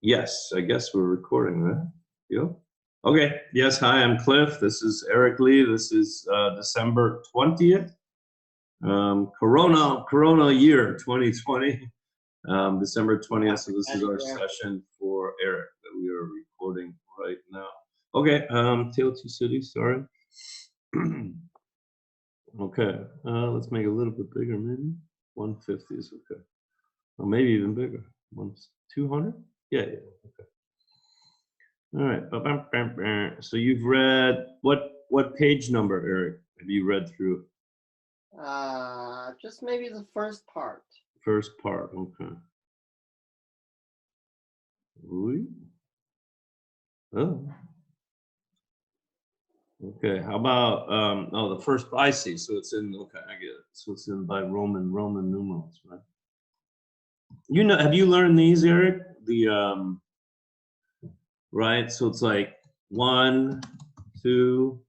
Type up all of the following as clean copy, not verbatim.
Yes, I guess we're recording, right? Yep. Okay. Yes. Hi, I'm Cliff. This is Eric Lee. This is December 20th. Corona year 2020. December 20th. So this is our session for Eric that we are recording right now. Okay. TLT City. Sorry. Okay. Let's make it a little bit bigger, maybe. 150 is okay. Or maybe even bigger. 200? Yeah. Okay. All right. So you've read what page number, Eric? Have you read through? Just maybe the first part. First part. Okay. Oh. Okay. How about oh, the first, I see. So it's in, okay, I get it. So it's in by Roman numerals, right? You know, have you learned these, Eric? The right? So it's like 1, 2,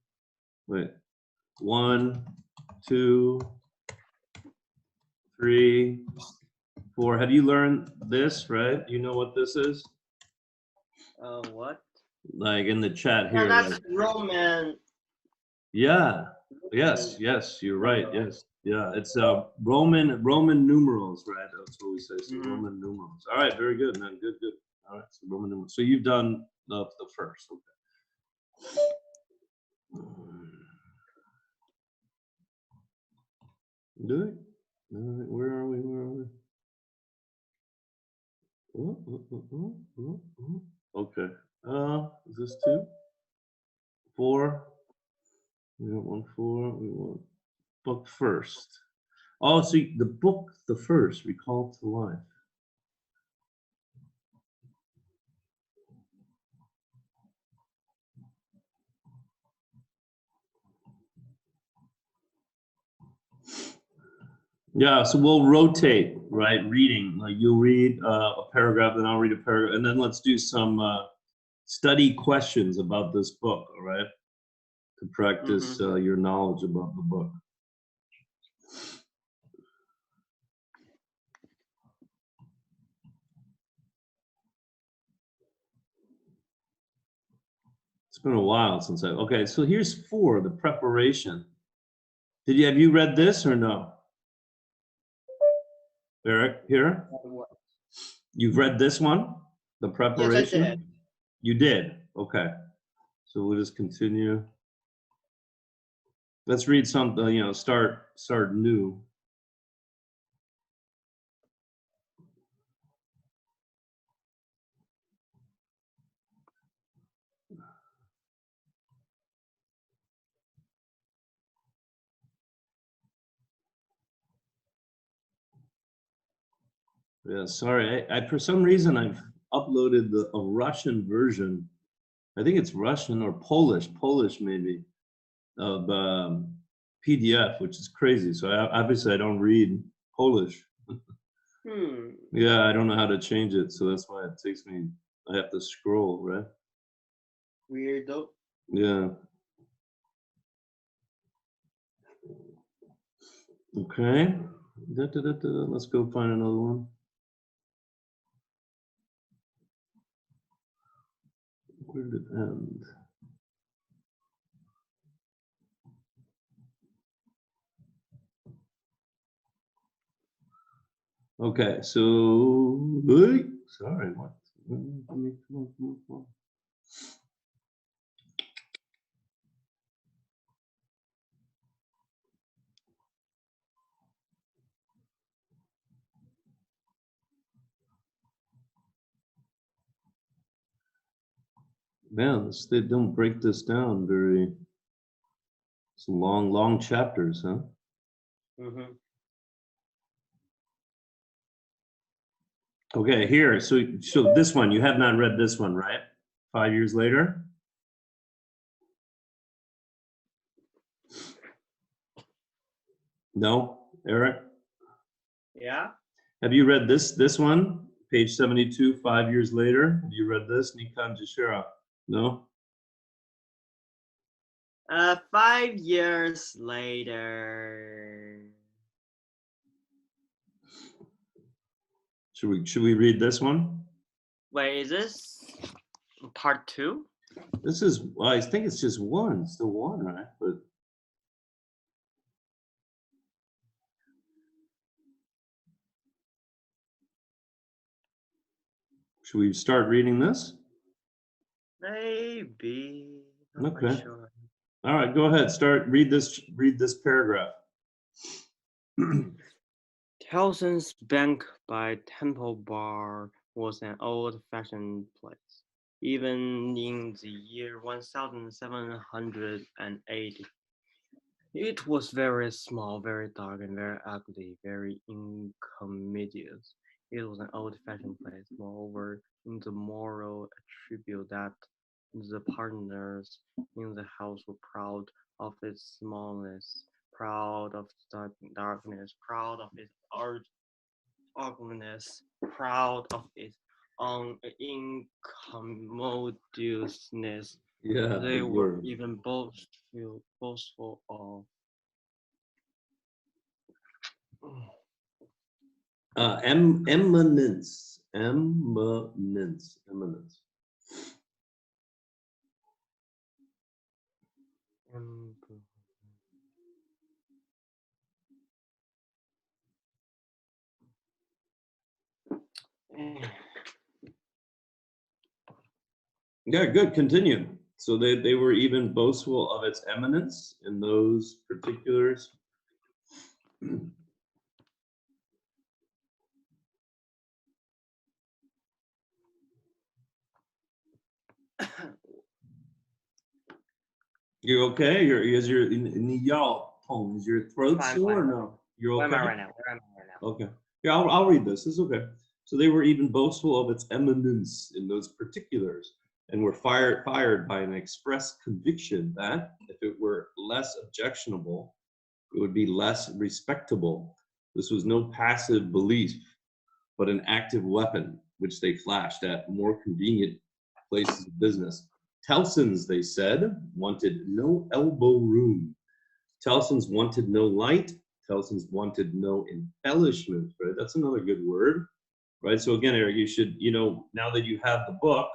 1, 2, 3, 4. Have you learned this, right? You know what this is? What? Like in the chat here. That's like, Roman. Yeah. Yes. You're right. Yes. Yeah. It's Roman numerals, right? That's what we say. So Roman numerals. All right. Very good, man. Good. All right. So Roman numerals. So you've done the first. Okay. Do it. All right. Where are we? Okay. Is this 2? 4? We don't want 4. We want book first. Oh, so the book, the first, Recall to Life. Yeah, so we'll rotate, right? Reading, like you'll read a paragraph, then I'll read a paragraph, and then let's do some study questions about this book, all right? To practice your knowledge about the book. It's been a while since okay, so here's 4, the preparation. Have you read this or no? Eric, here? You've read this one? The preparation? Yes, I did. You did? Okay. So we'll just continue. Let's read something, start new. Yeah, sorry. I for some reason I've uploaded a Russian version. I think it's Russian or Polish maybe, of PDF, which is crazy. So obviously I don't read Polish. Yeah, I don't know how to change it, so that's why it takes me. I have to scroll, right? Weirdo. Yeah. Okay. Let's go find another one. Where did it end? Okay, so sorry, what? Come on. Man, they don't break this down very. Some long chapters, huh? Okay, here. So this one, you have not read this one, right? 5 years later. No, Eric. Yeah. Have you read this one? Page 72. 5 years later. Have you read this, Nikan Jashira? No. 5 years later. Should we read this one? Wait, is this part 2? This is, well, I think it's just one, still one, right? But should we start reading this? Maybe. Not Okay. quite sure. All right, go ahead. Read this paragraph. Towson's Bank by Temple Bar was an old-fashioned place, even in the year 1780. It was very small, very dark, and very ugly, very incommodious. It was an old-fashioned place. Moreover, in the moral attribute that the partners in the house were proud of its smallness, proud of darkness, proud of its ugliness, proud of its incommodiousness. Yeah, They big were word. even boastful of Eminence. Yeah, good. Continue. So they were even boastful of its eminence in those particulars. You okay? Is your is your throat Fine, sore fine. or no? You're Where am I okay? right now? Where am I right now? Okay. Yeah, I'll read this. It's okay. So they were even boastful of its eminence in those particulars, and were fired by an express conviction that if it were less objectionable, it would be less respectable. This was no passive belief, but an active weapon, which they flashed at more convenient places of business. Tellson's, they said, wanted no elbow room. Tellson's wanted no light. Tellson's wanted no embellishment, right? That's another good word, right? So again, Eric, you should, now that you have the book,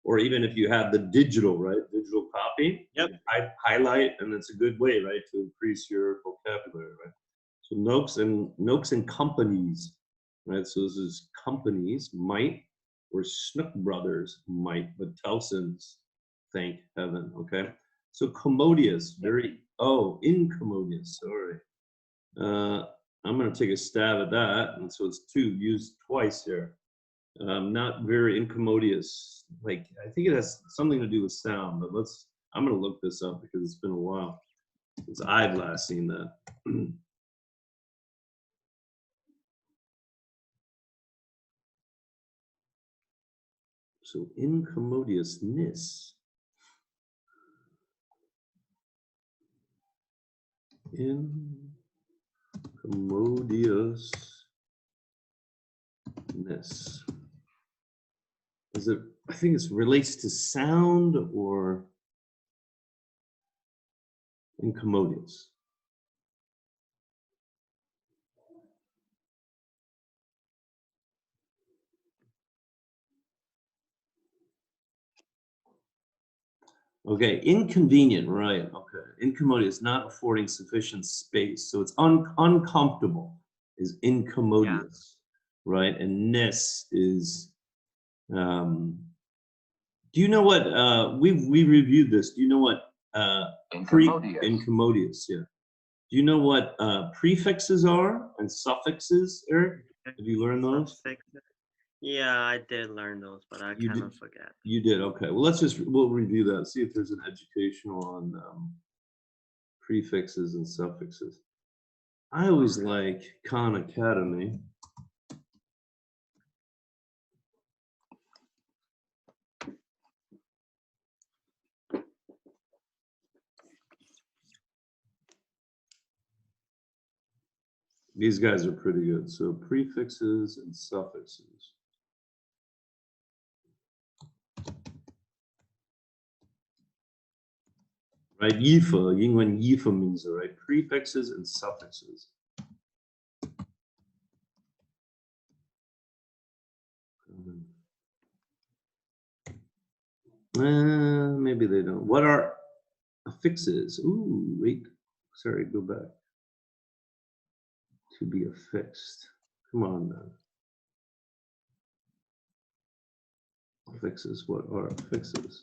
or even if you have the digital, right, digital copy, Yep. highlight, and it's a good way, right, to increase your vocabulary, right? So Noakes and companies, right? So this is companies might, or Snook Brothers might, but Tellson's, thank heaven, okay? So commodious, incommodious, sorry. I'm gonna take a stab at that, and so it's two used twice here. Not very incommodious. Like, I think it has something to do with sound, but I'm gonna look this up because it's been a while since I've last seen that. So incommodiousness. Incommodiousness. Is it, I think it relates to sound or incommodious. Okay, inconvenient, right? Okay, incommodious, not affording sufficient space, so it's uncomfortable. Is incommodious, right? And ness is. Do you know what we reviewed this? Do you know what incommodious? Yeah. Do you know what prefixes are and suffixes, Eric? Have you learned those? Yeah, I did learn those, but I kind of forget. You did, okay. Well, we'll review that. See if there's an educational on prefixes and suffixes. I always like Khan Academy. These guys are pretty good. So prefixes and suffixes. Right, yifa, Yingwen yifa means, right? Prefixes and suffixes. Maybe they don't. What are affixes? Ooh, wait. Sorry, go back. To be affixed. Come on now. Affixes. What are affixes?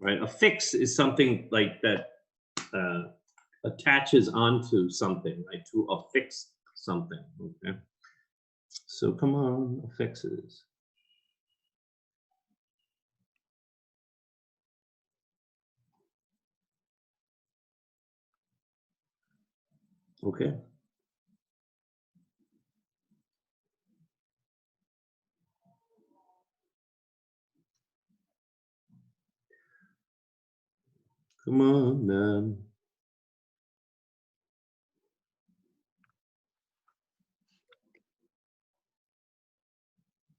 Right. Affix is something like that attaches onto something, right? To affix something. Okay. So come on, affixes. Okay. Come on, man.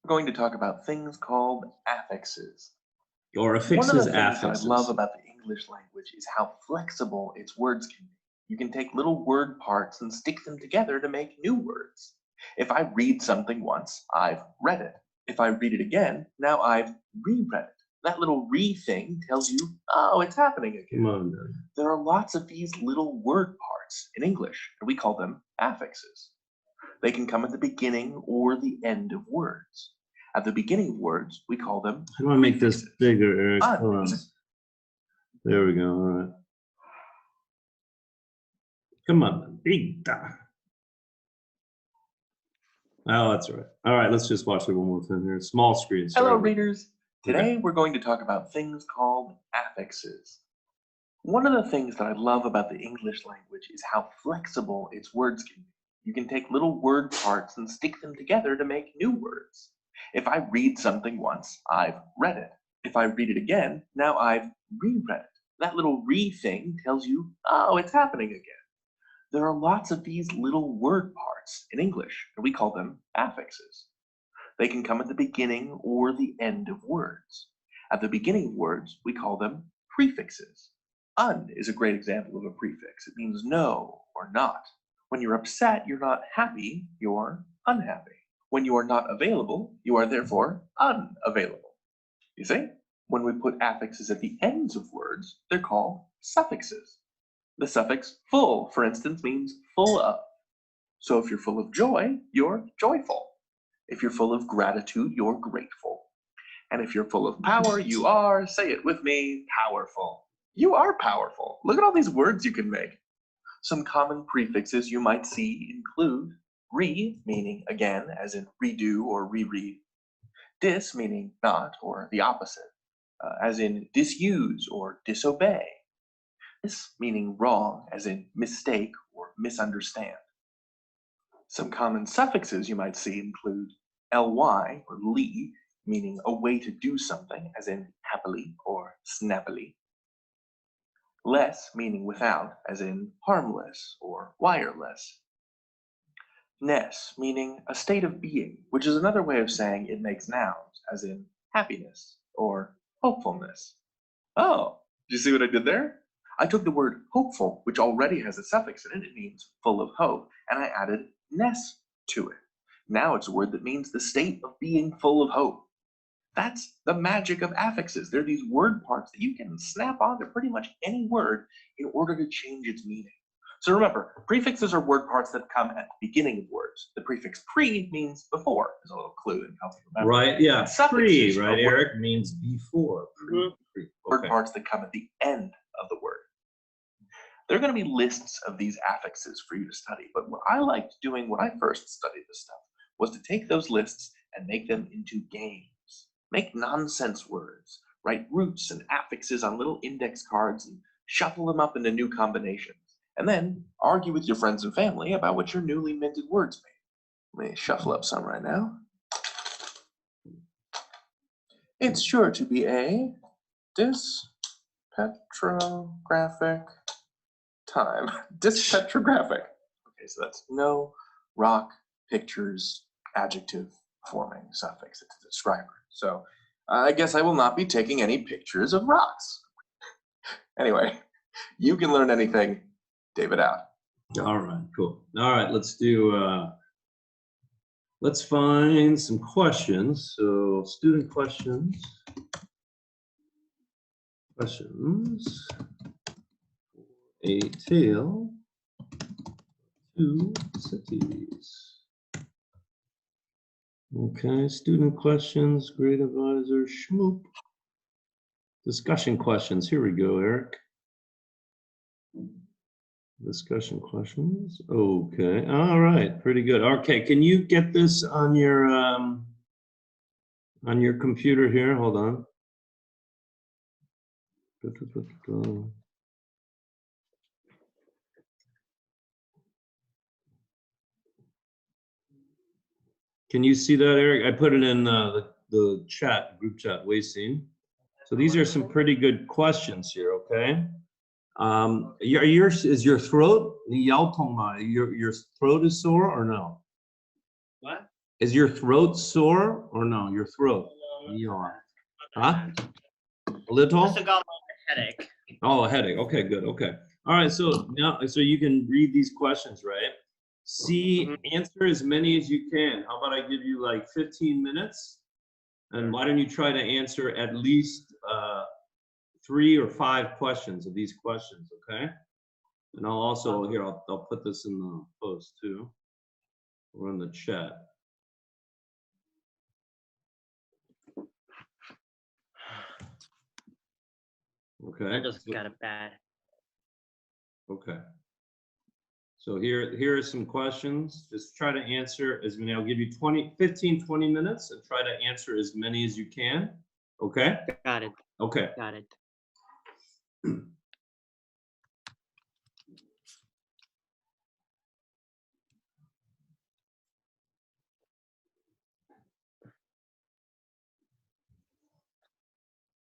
We're going to talk about things called affixes. Or One of the affixes, things that I affixes. love about the English language is how flexible its words can be. You can take little word parts and stick them together to make new words. If I read something once, I've read it. If I read it again, now I've reread it. That little re thing tells you, oh, it's happening again. Come on, man. There are lots of these little word parts in English, and we call them affixes. They can come at the beginning or the end of words. At the beginning of words, we call them How do I make this prefixes. bigger, Eric? Un Hold on. is There we go. All right. Come on, man. Big da. Oh, that's right. All right, let's just watch it one more time here. Small screen. Hello, Sorry. readers. Today we're going to talk about things called affixes. One of the things that I love about the English language is how flexible its words can be. You can take little word parts and stick them together to make new words. If I read something once, I've read it. If I read it again, now I've reread it. That little re thing tells you, oh, it's happening again. There are lots of these little word parts in English, and we call them affixes. They can come at the beginning or the end of words. At the beginning of words, we call them prefixes. Un is a great example of a prefix. It means no or not. When you're upset, you're not happy, you're unhappy. When you are not available, you are therefore unavailable. You see? When we put affixes at the ends of words, they're called suffixes. The suffix full, for instance, means full of. So if you're full of joy, you're joyful. If you're full of gratitude, you're grateful. And if you're full of power, you are, say it with me, powerful. You are powerful. Look at all these words you can make. Some common prefixes you might see include re, meaning again, as in redo or reread. Dis, meaning not or the opposite, as in disuse or disobey. Mis, meaning wrong, as in mistake or misunderstand. Some common suffixes you might see include ly or li, meaning a way to do something, as in happily or snappily. Less, meaning without, as in harmless or wireless. Ness, meaning a state of being, which is another way of saying it makes nouns, as in happiness or hopefulness. Oh, did you see what I did there? I took the word hopeful, which already has a suffix in it, it means full of hope, and I added ness to it. Now it's a word that means the state of being full of hope. That's the magic of affixes. They're these word parts that you can snap onto pretty much any word in order to change its meaning. So remember, prefixes are word parts that come at the beginning of words. The prefix pre means before. There's a little clue that helps you remember. Right, yeah. Suffixes Pre, are right, Eric, means before. Pre. word Okay. parts that come at the end of the word. There are going to be lists of these affixes for you to study, but what I liked doing when I first studied this stuff was to take those lists and make them into games. Make nonsense words, write roots and affixes on little index cards and shuffle them up into new combinations, and then argue with your friends and family about what your newly minted words mean. Let me shuffle up some right now. It's sure to be a dispetrographic time. Dispetrographic. Okay, so that's no rock pictures adjective forming suffix. It's a describer. So I guess I will not be taking any pictures of rocks. Anyway, you can learn anything. David out. All right, cool. All right, let's do Let's find some questions. So student questions. Questions. A tale, two cities. Okay, student questions, grade advisor, schmoop. Discussion questions, here we go, Eric. Discussion questions, okay, all right, pretty good. Okay, can you get this on your computer here? Hold on. Can you see that, Eric? I put it in the chat, group chat, Weixin. So these are some pretty good questions here, okay? Is your throat, your throat is sore or no? What? Is your throat sore or no? Your throat? Huh? A little? Just got a headache. Oh, a headache. Okay, good. Okay. All right. So now, so you can read these questions, right? See, answer as many as you can. How about I give you like 15 minutes? And why don't you try to answer at least 3 or 5 questions of these questions, okay? And I'll also, here, I'll put this in the post too, or in the chat. Okay. I just got a bad. Okay. So here are some questions. Just try to answer as many. I'll give you 15, 20 minutes and try to answer as many as you can. Okay? Got it. Okay. Got it.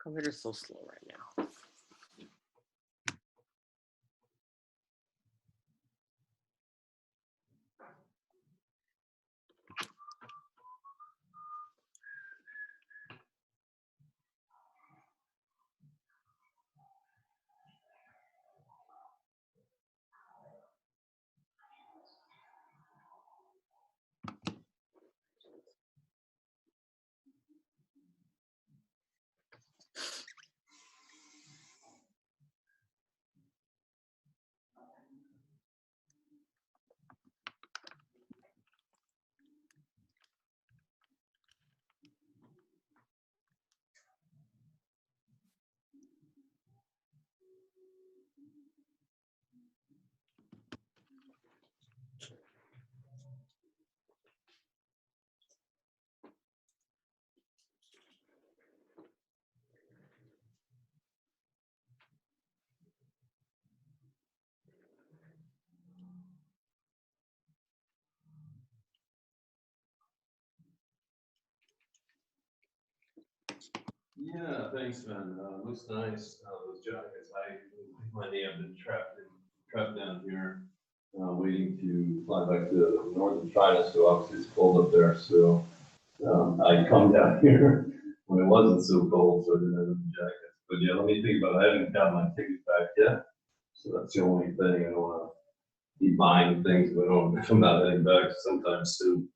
Computer's so slow right now. Yeah, thanks, man. Looks nice. Those jackets. My knee have been trapped down here, waiting to fly back to northern China. So obviously it's cold up there. So I come down here when it wasn't so cold, so I didn't have any jackets. But yeah, let me think about it. I haven't got my ticket back yet, so that's the only thing. I don't want to keep buying things, but I don't if I'm not heading back sometime soon.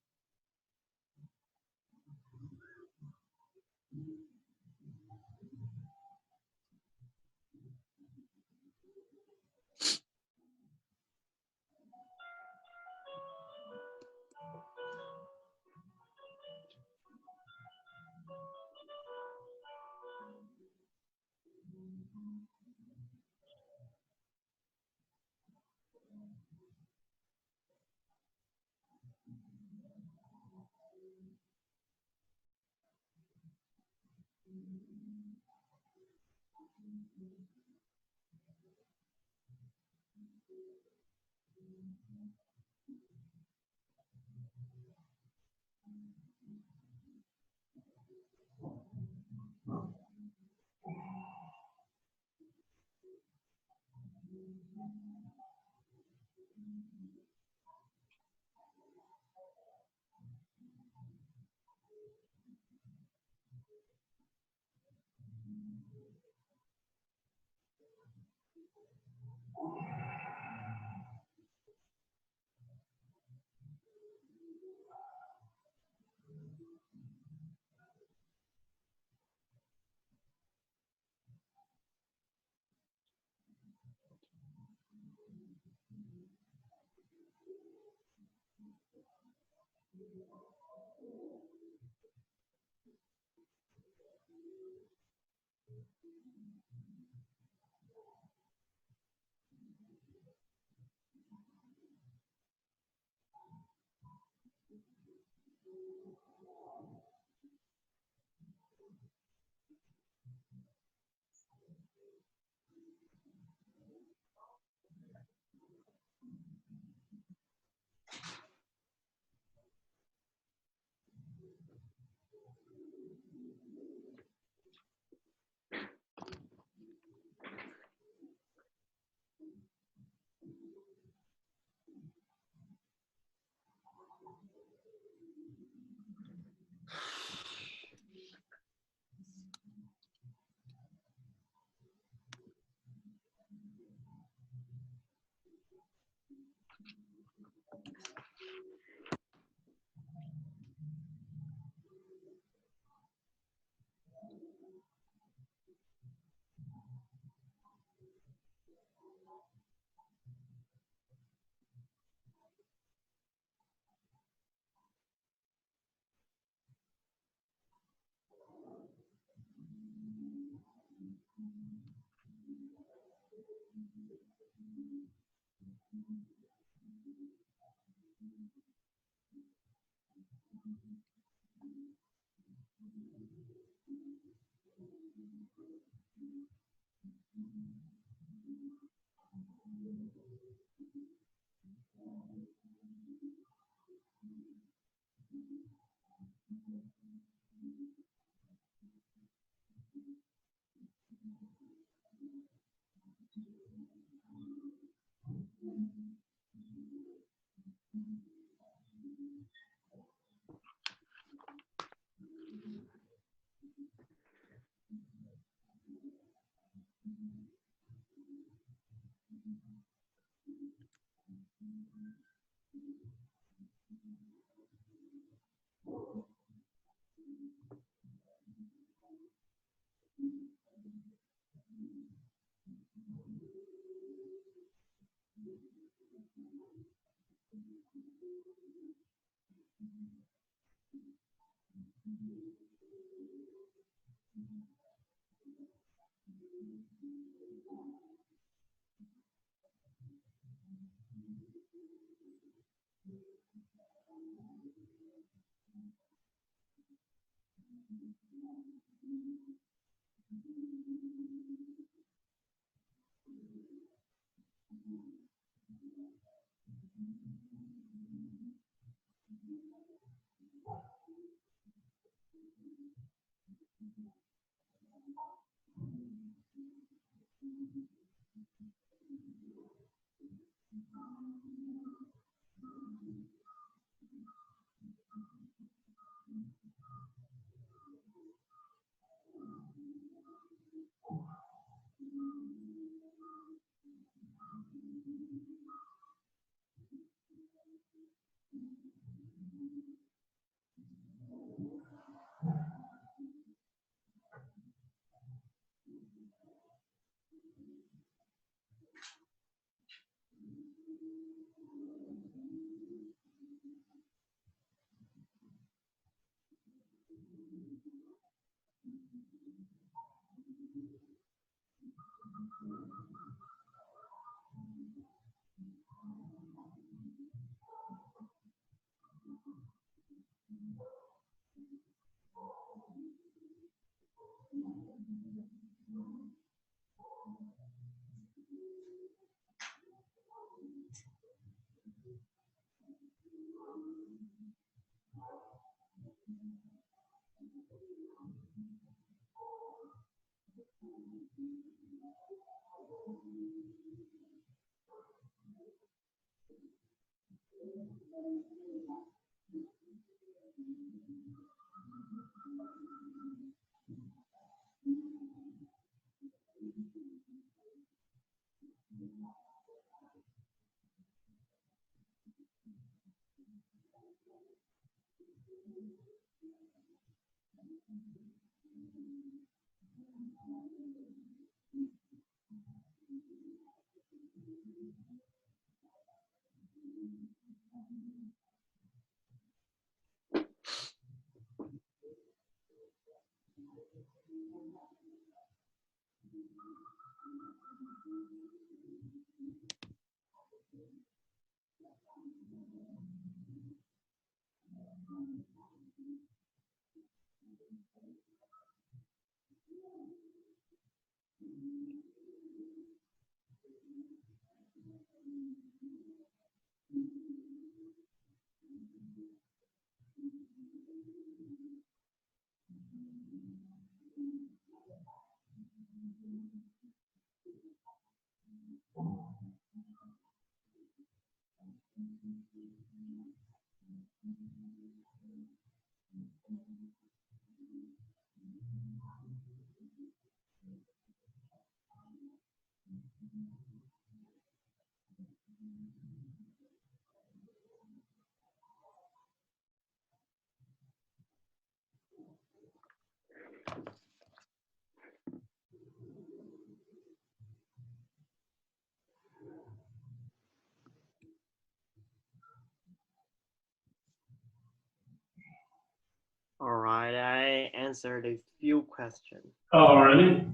answer a few questions. Alrighty.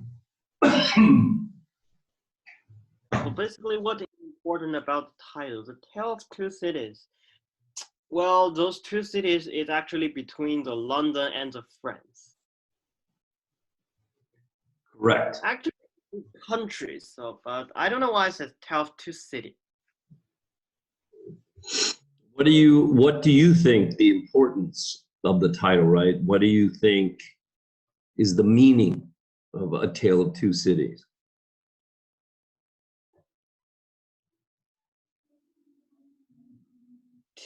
So basically, what is important about the title, The Tale of Two Cities? Well, those two cities is actually between the London and the France. Correct. Actually, countries. So, but I don't know why it says Tale of Two Cities. What do you think the importance of the title, right? What do you think is the meaning of A Tale of Two Cities?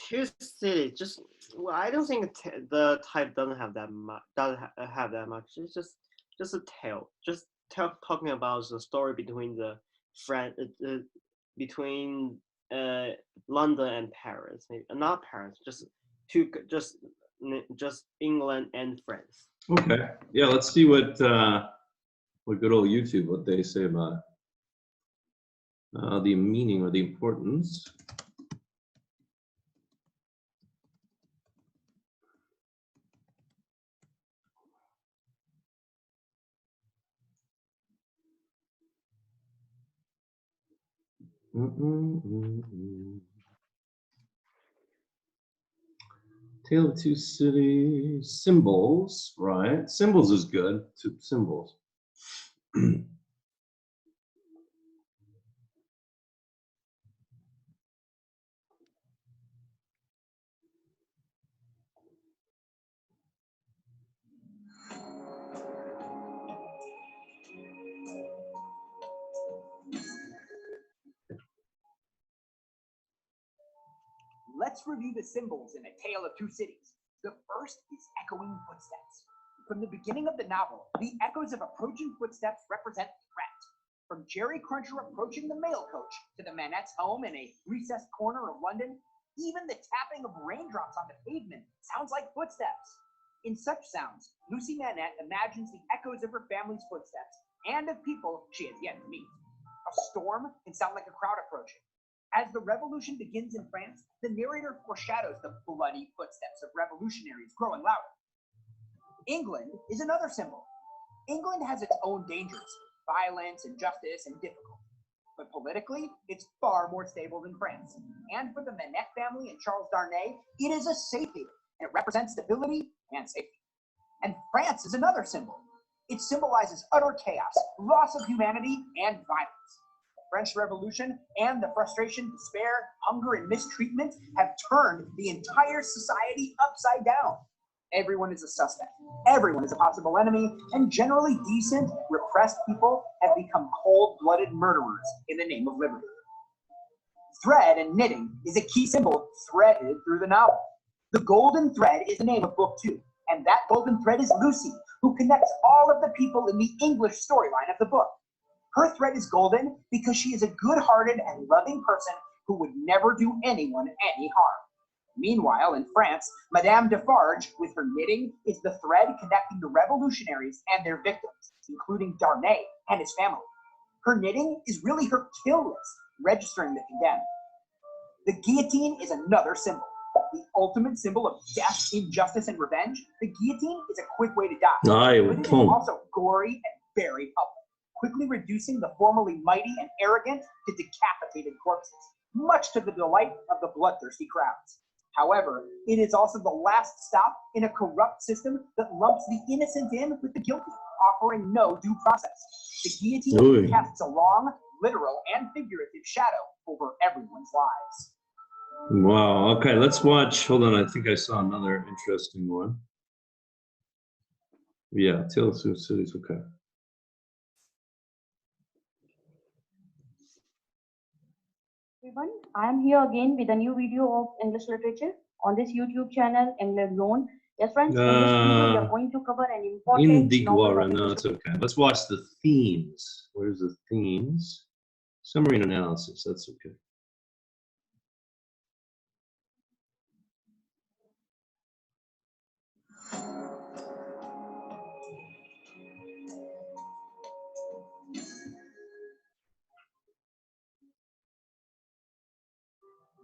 Two cities, just well, I don't think the type doesn't have that much. Doesn't have that much. It's just a tale. Just talking about the story between the between London and Paris. Maybe not Paris. Just England and France. Okay. Yeah, let's see what good old YouTube, what they say about the meaning or the importance. Tale of Two Cities. Symbols, right? Symbols is good. Two symbols. Let's review the symbols in A Tale of Two Cities. The first is echoing footsteps. From the beginning of the novel, the echoes of approaching footsteps represent threat. From Jerry Cruncher approaching the mail coach to the Manette's home in a recessed corner of London, even the tapping of raindrops on the pavement sounds like footsteps. In such sounds, Lucy Manette imagines the echoes of her family's footsteps and of people she has yet to meet. A storm can sound like a crowd approaching. As the revolution begins in France, the narrator foreshadows the bloody footsteps of revolutionaries growing louder. England is another symbol. England has its own dangers, violence, injustice, and difficulty. But politically, it's far more stable than France. And for the Manette family and Charles Darnay, it is a safe haven. It represents stability and safety. And France is another symbol. It symbolizes utter chaos, loss of humanity, and violence. French Revolution and the frustration, despair, hunger, and mistreatment have turned the entire society upside down. Everyone is a suspect. Everyone is a possible enemy, and generally decent, repressed people have become cold-blooded murderers in the name of liberty. Thread and knitting is a key symbol threaded through the novel. The golden thread is the name of book 2, and that golden thread is Lucy, who connects all of the people in the English storyline of the book. Her thread is golden because she is a good-hearted and loving person who would never do anyone any harm. Meanwhile, in France, Madame Defarge, with her knitting, is the thread connecting the revolutionaries and their victims, including Darnay and his family. Her knitting is really her kill list, registering the condemned. The guillotine is another symbol. The ultimate symbol of death, injustice, and revenge, the guillotine is a quick way to die. But it is also gory and very public, quickly reducing the formerly mighty and arrogant to decapitated corpses, much to the delight of the bloodthirsty crowds. However, it is also the last stop in a corrupt system that lumps the innocent in with the guilty, offering no due process. The guillotine casts a long, literal, and figurative shadow over everyone's lives. Wow. Okay, let's watch. Hold on. I think I saw another interesting one. Yeah, Tale of Two Cities. Okay. Everyone, I am here again with a new video of English literature on this YouTube channel, English Zone. Yes, friends, in this video we are going to cover an important novel. No, it's okay. Let's watch the themes. Where's the themes? Summary and analysis. That's okay.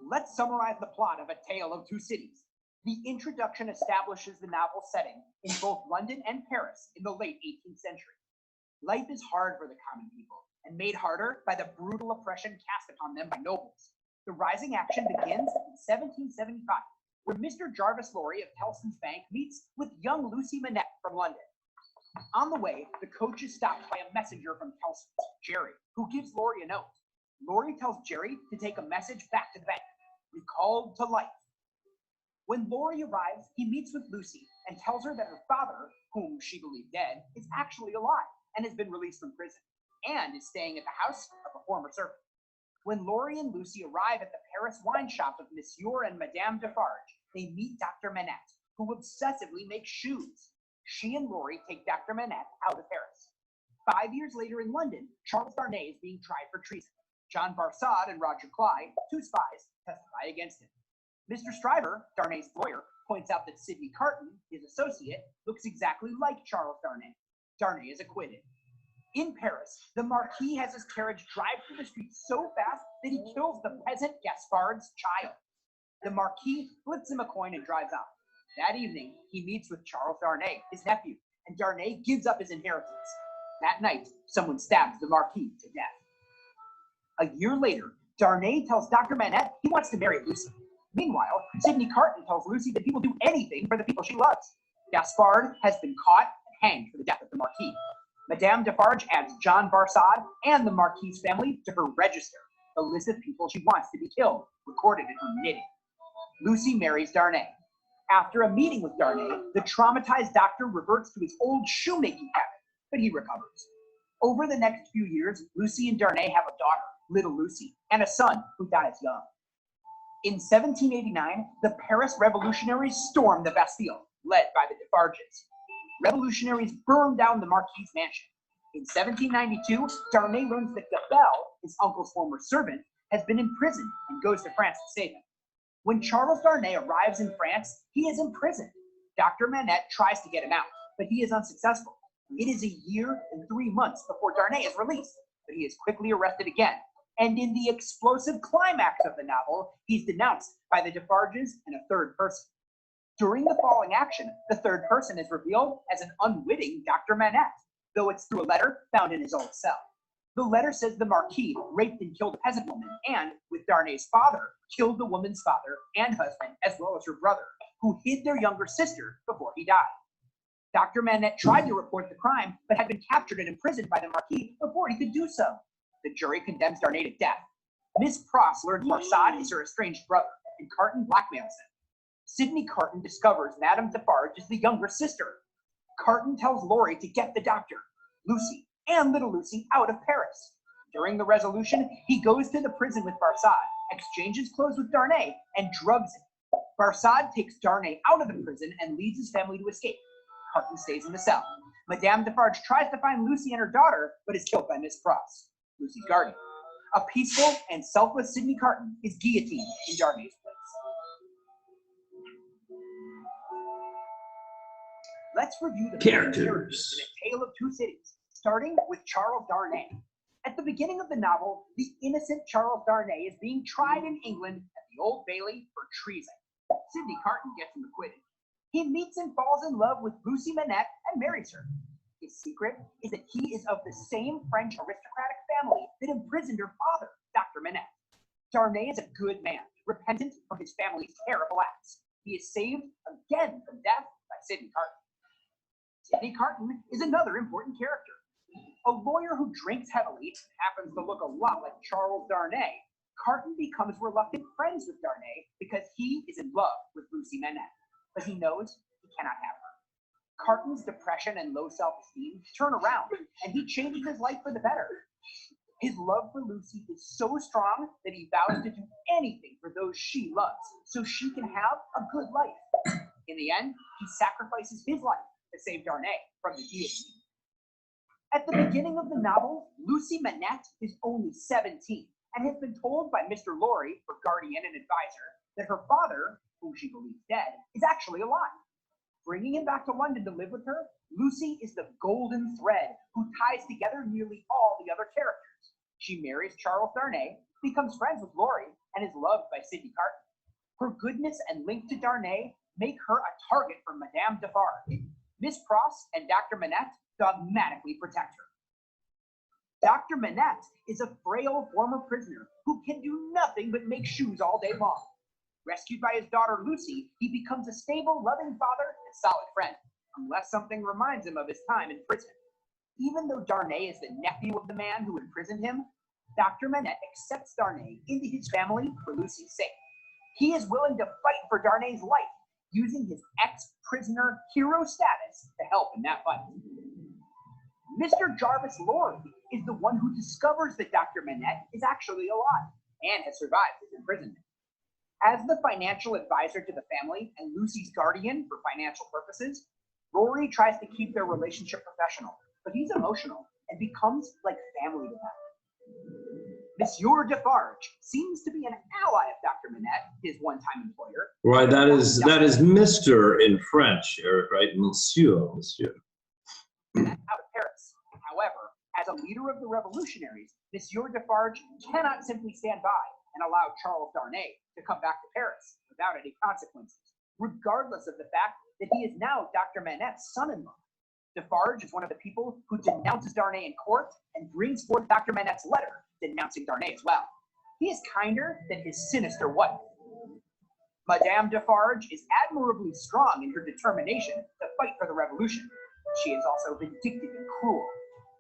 Let's summarize the plot of A Tale of Two Cities. The introduction establishes the novel's setting in both London and Paris in the late 18th century. Life is hard for the common people, and made harder by the brutal oppression cast upon them by nobles. The rising action begins in 1775, where Mr. Jarvis Lorry of Tellson's Bank meets with young Lucy Manette from London. On the way, the coach is stopped by a messenger from Tellson's, Jerry, who gives Lorry a note. Lorry tells Jerry to take a message back to the bank, recalled to life. When Lorry arrives, he meets with Lucy and tells her that her father, whom she believed dead, is actually alive and has been released from prison, and is staying at the house of a former servant. When Lorry and Lucy arrive at the Paris wine shop of Monsieur and Madame Defarge, they meet Dr. Manette, who obsessively makes shoes. She and Lorry take Dr. Manette out of Paris. 5 years later in London, Charles Darnay is being tried for treason. John Barsad and Roger Clyde, two spies, testify against him. Mr. Stryver, Darnay's lawyer, points out that Sidney Carton, his associate, looks exactly like Charles Darnay. Darnay is acquitted. In Paris, the Marquis has his carriage drive through the streets so fast that he kills the peasant Gaspard's child. The Marquis flips him a coin and drives off. That evening, he meets with Charles Darnay, his nephew, and Darnay gives up his inheritance. That night, someone stabs the Marquis to death. A year later, Darnay tells Dr. Manette he wants to marry Lucy. Meanwhile, Sidney Carton tells Lucy that he will do anything for the people she loves. Gaspard has been caught and hanged for the death of the Marquis. Madame Defarge adds John Barsad and the Marquis' family to her register, the list of people she wants to be killed, recorded in her knitting. Lucy marries Darnay. After a meeting with Darnay, the traumatized doctor reverts to his old shoemaking habit, but he recovers. Over the next few years, Lucy and Darnay have a daughter, little Lucy, and a son who dies young. In 1789, the Paris revolutionaries stormed the Bastille, led by the Defarges. Revolutionaries burned down the Marquis' mansion. In 1792, Darnay learns that Gabelle, his uncle's former servant, has been imprisoned and goes to France to save him. When Charles Darnay arrives in France, he is imprisoned. Dr. Manette tries to get him out, but he is unsuccessful. It is a year and 3 months before Darnay is released, but he is quickly arrested again. And in the explosive climax of the novel, he's denounced by the Defarges and a third person. During the following action, the third person is revealed as an unwitting Dr. Manette, though it's through a letter found in his old cell. The letter says the Marquis raped and killed a peasant woman and, with Darnay's father, killed the woman's father and husband, as well as her brother, who hid their younger sister before he died. Dr. Manette tried to report the crime, but had been captured and imprisoned by the Marquis before he could do so. The jury condemns Darnay to death. Miss Pross learns Barsad is her estranged brother, and Carton blackmails him. Sidney Carton discovers Madame Defarge is the younger sister. Carton tells Lorry to get the doctor, Lucy, and little Lucy out of Paris. During the resolution, he goes to the prison with Barsad, exchanges clothes with Darnay, and drugs him. Barsad takes Darnay out of the prison and leads his family to escape. Carton stays in the cell. Madame Defarge tries to find Lucy and her daughter, but is killed by Miss Pross, Lucy's guardian. A peaceful and selfless Sidney Carton is guillotined in Darnay's place. Let's review the characters in A Tale of Two Cities, starting with Charles Darnay. At the beginning of the novel, the innocent Charles Darnay is being tried in England at the Old Bailey for treason. Sidney Carton gets him acquitted. He meets and falls in love with Lucy Manette and marries her. His secret is that he is of the same French aristocratic family that imprisoned her father, Dr. Manette. Darnay is a good man, repentant for his family's terrible acts. He is saved again from death by Sidney Carton. Sidney Carton is another important character. A lawyer who drinks heavily, happens to look a lot like Charles Darnay. Carton becomes reluctant friends with Darnay because he is in love with Lucy Manette, but he knows he cannot have her. Carton's depression and low self-esteem turn around, and he changes his life for the better. His love for Lucy is so strong that he vows to do anything for those she loves, so she can have a good life. In the end, he sacrifices his life to save Darnay from the guillotine. At the beginning of the novel, Lucy Manette is only 17 and has been told by Mr. Lorry, her guardian and advisor, that her father, whom she believes dead, is actually alive. Bringing him back to London to live with her, Lucy is the golden thread who ties together nearly all the other characters. She marries Charles Darnay, becomes friends with Lorry, and is loved by Sidney Carton. Her goodness and link to Darnay make her a target for Madame Defarge. Miss Pross and Dr. Manette dogmatically protect her. Dr. Manette is a frail former prisoner who can do nothing but make shoes all day long. Rescued by his daughter Lucy, he becomes a stable, loving father and solid friend, unless something reminds him of his time in prison. Even though Darnay is the nephew of the man who imprisoned him, Dr. Manette accepts Darnay into his family for Lucy's sake. He is willing to fight for Darnay's life, using his ex-prisoner hero status to help in that fight. Mr. Jarvis Lorry is the one who discovers that Dr. Manette is actually alive and has survived his imprisonment. As the financial advisor to the family and Lucy's guardian for financial purposes, Rory tries to keep their relationship professional, but he's emotional and becomes like family to them. Monsieur Defarge seems to be an ally of Dr. Manette, his one-time employer. Right, that is Mr. in French, Eric, right? Monsieur. Out of Paris. However, as a leader of the revolutionaries, Monsieur Defarge cannot simply stand by and allow Charles Darnay to come back to Paris without any consequences, regardless of the fact that he is now Dr. Manette's son-in-law. Defarge is one of the people who denounces Darnay in court and brings forth Dr. Manette's letter denouncing Darnay as well. He is kinder than his sinister wife. Madame Defarge is admirably strong in her determination to fight for the revolution. She is also vindictive and cruel,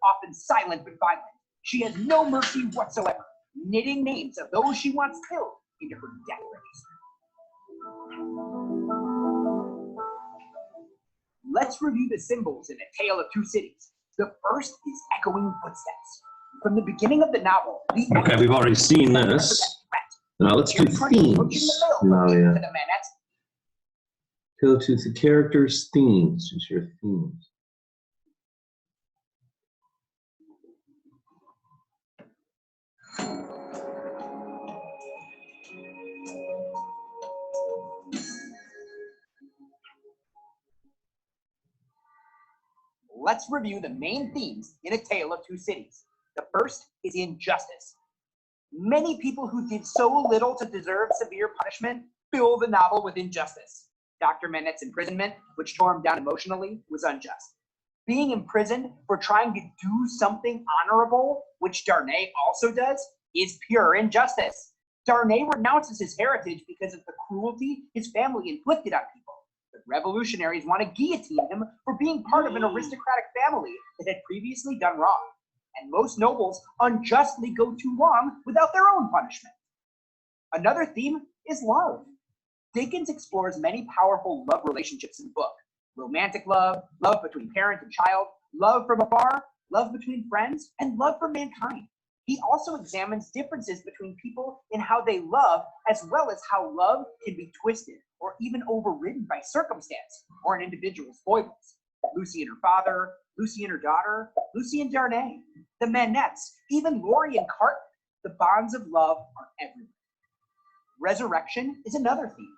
often silent but violent. She has no mercy whatsoever, knitting names of those she wants killed into her death register. Let's review the symbols in A Tale of Two Cities. The first is echoing footsteps. From the beginning of the novel, okay, we've already seen this. Now let's do themes. Now, yeah. Go to the characters' themes. Choose your themes. Let's review the main themes in A Tale of Two Cities. The first is injustice. Many people who did so little to deserve severe punishment fill the novel with injustice. Dr. Manette's imprisonment, which tore him down emotionally, was unjust. Being imprisoned for trying to do something honorable, which Darnay also does, is pure injustice. Darnay renounces his heritage because of the cruelty his family inflicted on people. The revolutionaries want to guillotine him for being part of an aristocratic family that had previously done wrong. And most nobles unjustly go too long without their own punishment. Another theme is love. Dickens explores many powerful love relationships in the book. Romantic love, love between parent and child, love from afar, love between friends, and love for mankind. He also examines differences between people in how they love, as well as how love can be twisted or even overridden by circumstance or an individual's foibles. Lucy and her father, Lucy and her daughter, Lucy and Darnay, the Manettes, even Laurie and Carton. The bonds of love are everywhere. Resurrection is another theme.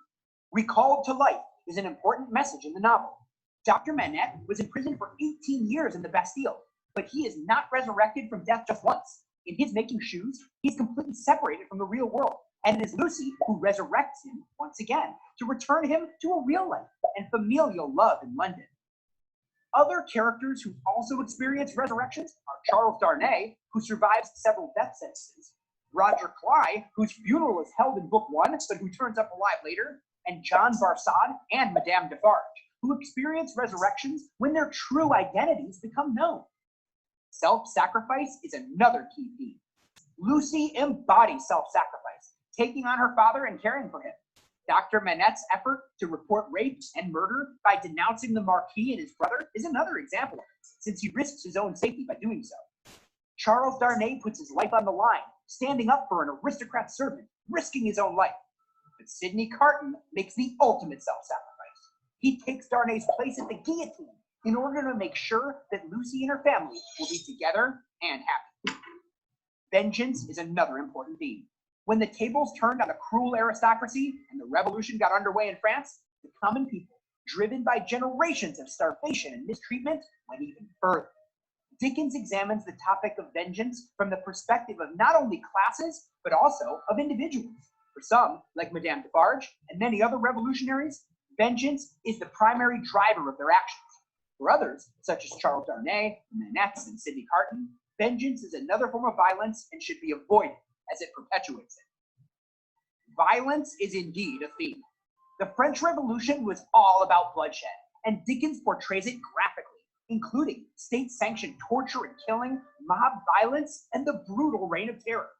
Recalled to life is an important message in the novel. Dr. Manette was imprisoned for 18 years in the Bastille, but he is not resurrected from death just once. In his making shoes, he's completely separated from the real world, and it is Lucy who resurrects him once again to return him to a real life and familial love in London. Other characters who also experience resurrections are Charles Darnay, who survives several death sentences, Roger Cly, whose funeral is held in Book 1, but who turns up alive later, and John Barsad and Madame Defarge, who experience resurrections when their true identities become known. Self-sacrifice is another key theme. Lucy embodies self-sacrifice, taking on her father and caring for him. Dr. Manette's effort to report rape and murder by denouncing the Marquis and his brother is another example of it, since he risks his own safety by doing so. Charles Darnay puts his life on the line, standing up for an aristocrat's servant, risking his own life. But Sidney Carton makes the ultimate self-sacrifice. He takes Darnay's place at the guillotine in order to make sure that Lucy and her family will be together and happy. Vengeance is another important theme. When the tables turned on the cruel aristocracy and the revolution got underway in France, the common people, driven by generations of starvation and mistreatment, went even further. Dickens examines the topic of vengeance from the perspective of not only classes, but also of individuals. For some, like Madame Defarge and many other revolutionaries, Vengeance is the primary driver of their actions. For others, such as Charles Darnay, Manette's, and Sidney Carton, vengeance is another form of violence and should be avoided as it perpetuates it. Violence is indeed a theme. The French Revolution was all about bloodshed, and Dickens portrays it graphically, including state-sanctioned torture and killing, mob violence, and the brutal reign of terror.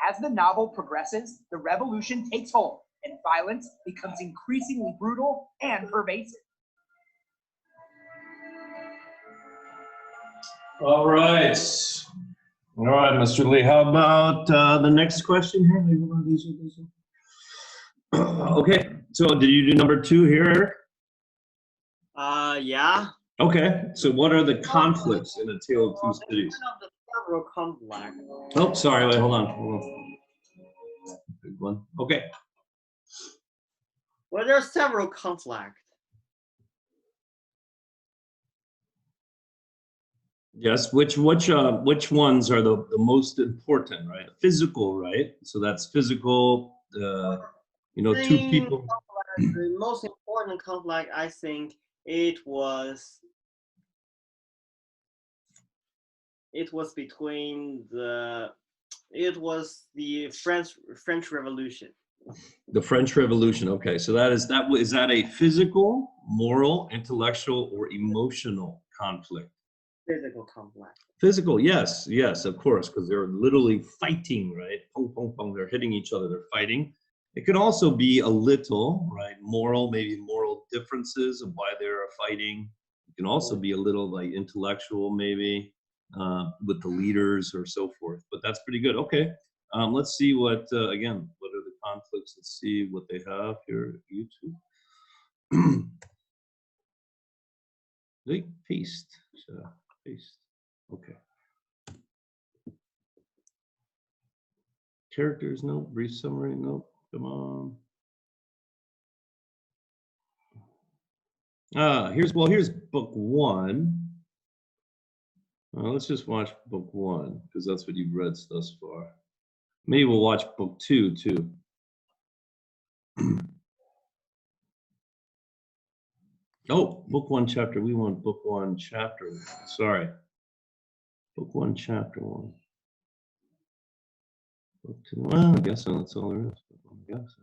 As the novel progresses, the revolution takes hold, and violence becomes increasingly brutal and pervasive. All right. All right, Mr. Lee. How about the next question here? Maybe one of these or this one. Okay. So did you do number 2 here, Eric? Yeah. Okay. So what are the conflicts in A Tale of Two Cities? The several conflicts. Oh, sorry. Wait, hold on. Big one. Okay. Well, there are several conflicts. Yes. Which ones are the most important, right? Physical, right? So that's physical. Two people. The most important conflict, I think, it was between it was the French Revolution. The French Revolution. Okay, so is that a physical, moral, intellectual, or emotional conflict? Physical conflict. Physical, yes, of course, because they're literally fighting, right? Pong, pong, pong. They're hitting each other. They're fighting. It could also be a little, right? Maybe moral differences of why they're fighting. It can also be a little like intellectual, maybe, with the leaders or so forth. But that's pretty good. Okay, let's see what are the conflicts? Let's see what they have here at YouTube. Paste. Paste. Okay. Characters, no. Brief summary, no. Come on. Here's book 1. Let's just watch book 1 because that's what you've read thus far. Maybe we'll watch book 2 too. Oh, book 1 chapter. We want book 1 chapter. Sorry. Book 1 chapter 1. Book 2. Well, I guess that's all there is. I guess.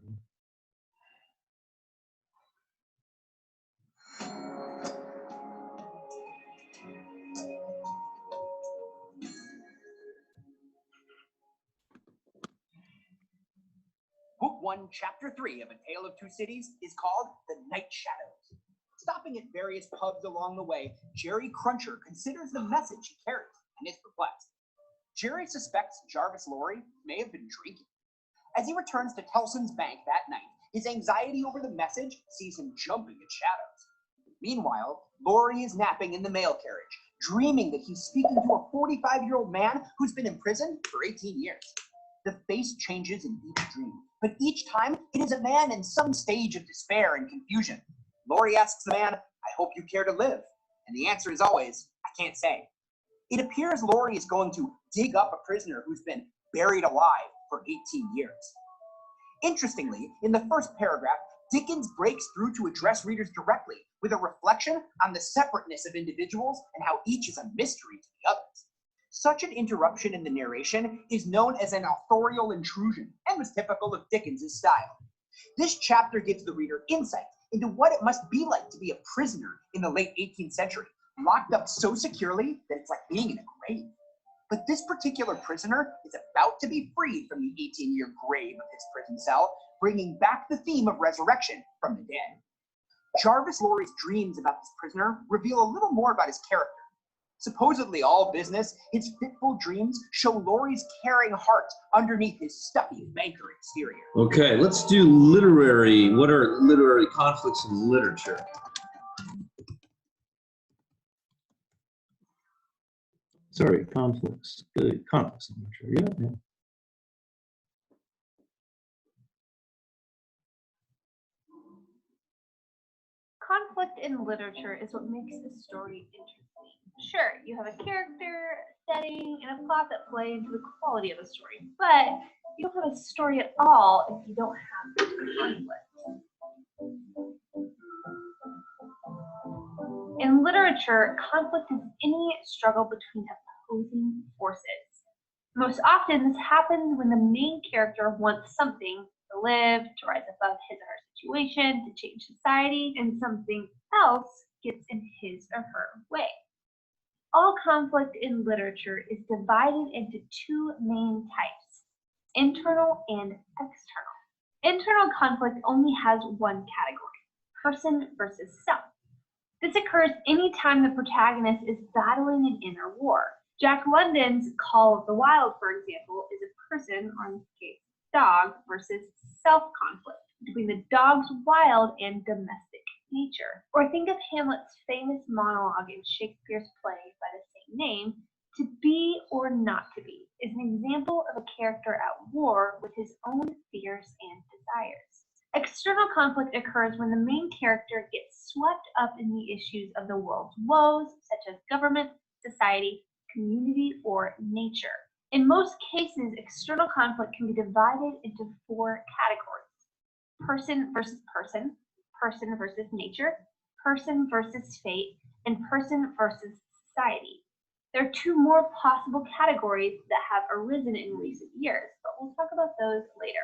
Book 1, Chapter 3 of A Tale of Two Cities is called The Night Shadows. Stopping at various pubs along the way, Jerry Cruncher considers the message he carries and is perplexed. Jerry suspects Jarvis Lorry may have been drinking. As he returns to Tellson's bank that night, his anxiety over the message sees him jumping at shadows. Meanwhile, Lorry is napping in the mail carriage, dreaming that he's speaking to a 45-year-old man who's been in prison for 18 years. The face changes in each dream, but each time it is a man in some stage of despair and confusion. Lorry asks the man, "I hope you care to live." And the answer is always, "I can't say." It appears Lorry is going to dig up a prisoner who's been buried alive for 18 years. Interestingly, in the first paragraph, Dickens breaks through to address readers directly with a reflection on the separateness of individuals and how each is a mystery to the others. Such an interruption in the narration is known as an authorial intrusion and was typical of Dickens' style. This chapter gives the reader insight into what it must be like to be a prisoner in the late 18th century, locked up so securely that it's like being in a grave. But this particular prisoner is about to be freed from the 18-year grave of his prison cell, bringing back the theme of resurrection from the dead. Jarvis Lorry's dreams about this prisoner reveal a little more about his character. Supposedly all business, his fitful dreams show Lorry's caring heart underneath his stuffy banker exterior. Okay, let's do literary. What are literary conflicts in literature? Sorry, conflicts. Good conflicts in literature. Yeah. Conflict in literature is what makes a story interesting. Sure, you have a character, setting, and a plot that play into the quality of a story, but you don't have a story at all if you don't have conflict. In literature, conflict is any struggle between opposing forces. Most often, this happens when the main character wants something to live, to rise above his or her situation, to change society, and something else gets in his or her way. All conflict in literature is divided into two main types, internal and external. Internal conflict only has one category, person versus self. This occurs anytime the protagonist is battling an inner war. Jack London's Call of the Wild, for example, is a person, or in this case, dog, versus self-conflict between the dog's wild and domestic nature. Or think of Hamlet's famous monologue in Shakespeare's play by the same name, "To be or not to be," is an example of a character at war with his own fears and desires. External conflict occurs when the main character gets swept up in the issues of the world's woes, such as government, society, community, or nature. In most cases, external conflict can be divided into four categories: person versus person, person versus nature, person versus fate, and person versus society. There are two more possible categories that have arisen in recent years, but we'll talk about those later.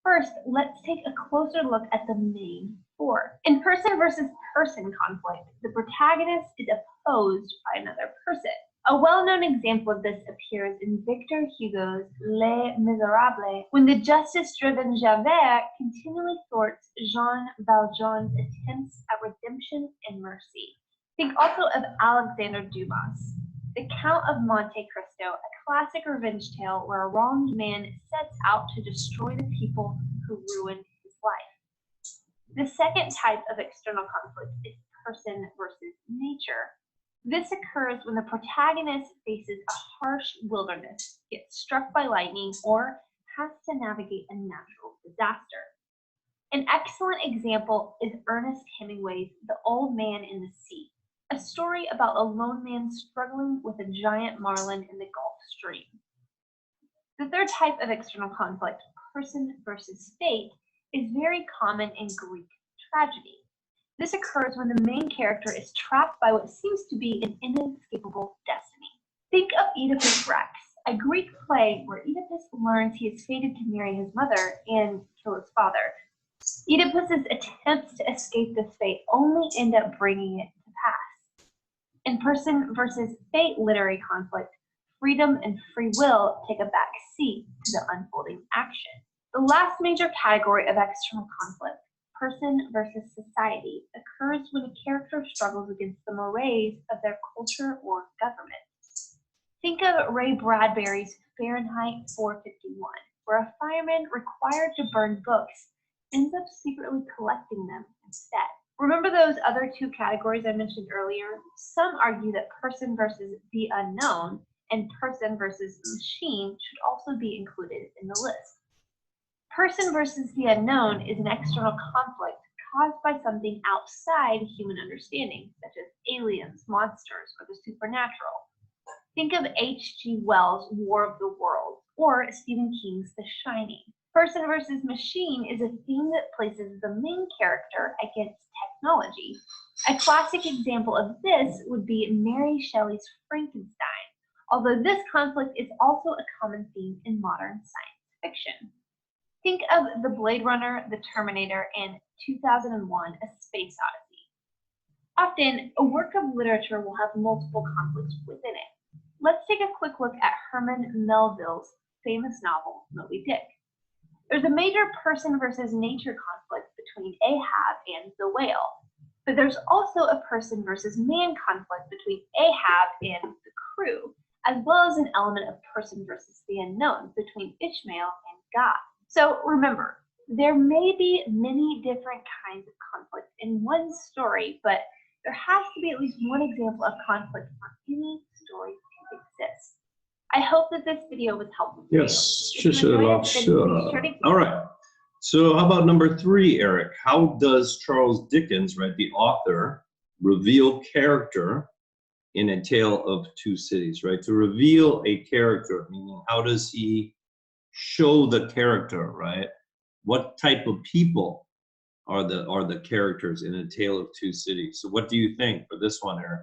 First, let's take a closer look at the main four. In person versus person conflict, the protagonist is opposed by another person. A well-known example of this appears in Victor Hugo's Les Miserables, when the justice-driven Javert continually thwarts Jean Valjean's attempts at redemption and mercy. Think also of Alexander Dumas' The Count of Monte Cristo, a classic revenge tale where a wronged man sets out to destroy the people who ruined his life. The second type of external conflict is person versus nature. This occurs when the protagonist faces a harsh wilderness, gets struck by lightning, or has to navigate a natural disaster. An excellent example is Ernest Hemingway's The Old Man in the Sea, a story about a lone man struggling with a giant marlin in the Gulf Stream. The third type of external conflict, person versus fate, is very common in Greek tragedy. This occurs when the main character is trapped by what seems to be an inescapable destiny. Think of Oedipus Rex, a Greek play where Oedipus learns he is fated to marry his mother and kill his father. Oedipus's attempts to escape this fate only end up bringing it to pass. In person versus fate literary conflict, freedom and free will take a back seat to the unfolding action. The last major category of external conflict, person versus society, occurs when a character struggles against the mores of their culture or government. Think of Ray Bradbury's Fahrenheit 451, where a fireman required to burn books ends up secretly collecting them instead. Remember those other two categories I mentioned earlier? Some argue that person versus the unknown and person versus machine should also be included in the list. Person versus the unknown is an external conflict caused by something outside human understanding, such as aliens, monsters, or the supernatural. Think of H.G. Wells' War of the Worlds, or Stephen King's The Shining. Person versus machine is a theme that places the main character against technology. A classic example of this would be Mary Shelley's Frankenstein, although this conflict is also a common theme in modern science fiction. Think of the Blade Runner, the Terminator, and 2001: A Space Odyssey. Often, a work of literature will have multiple conflicts within it. Let's take a quick look at Herman Melville's famous novel, Moby Dick. There's a major person versus nature conflict between Ahab and the whale, but there's also a person versus man conflict between Ahab and the crew, as well as an element of person versus the unknown between Ishmael and God. So remember, there may be many different kinds of conflict in one story, but there has to be at least one example of conflict for any story to exist. I hope that this video was helpful for Yes, you. If you enjoyed it, then be sure to- All right. So how about number 3, Eric? How does Charles Dickens, right, the author, reveal character in A Tale of Two Cities, right? To reveal a character, meaning how does he show the character, right? What type of people are the characters in A Tale of Two Cities. So what do you think for this one, Eric?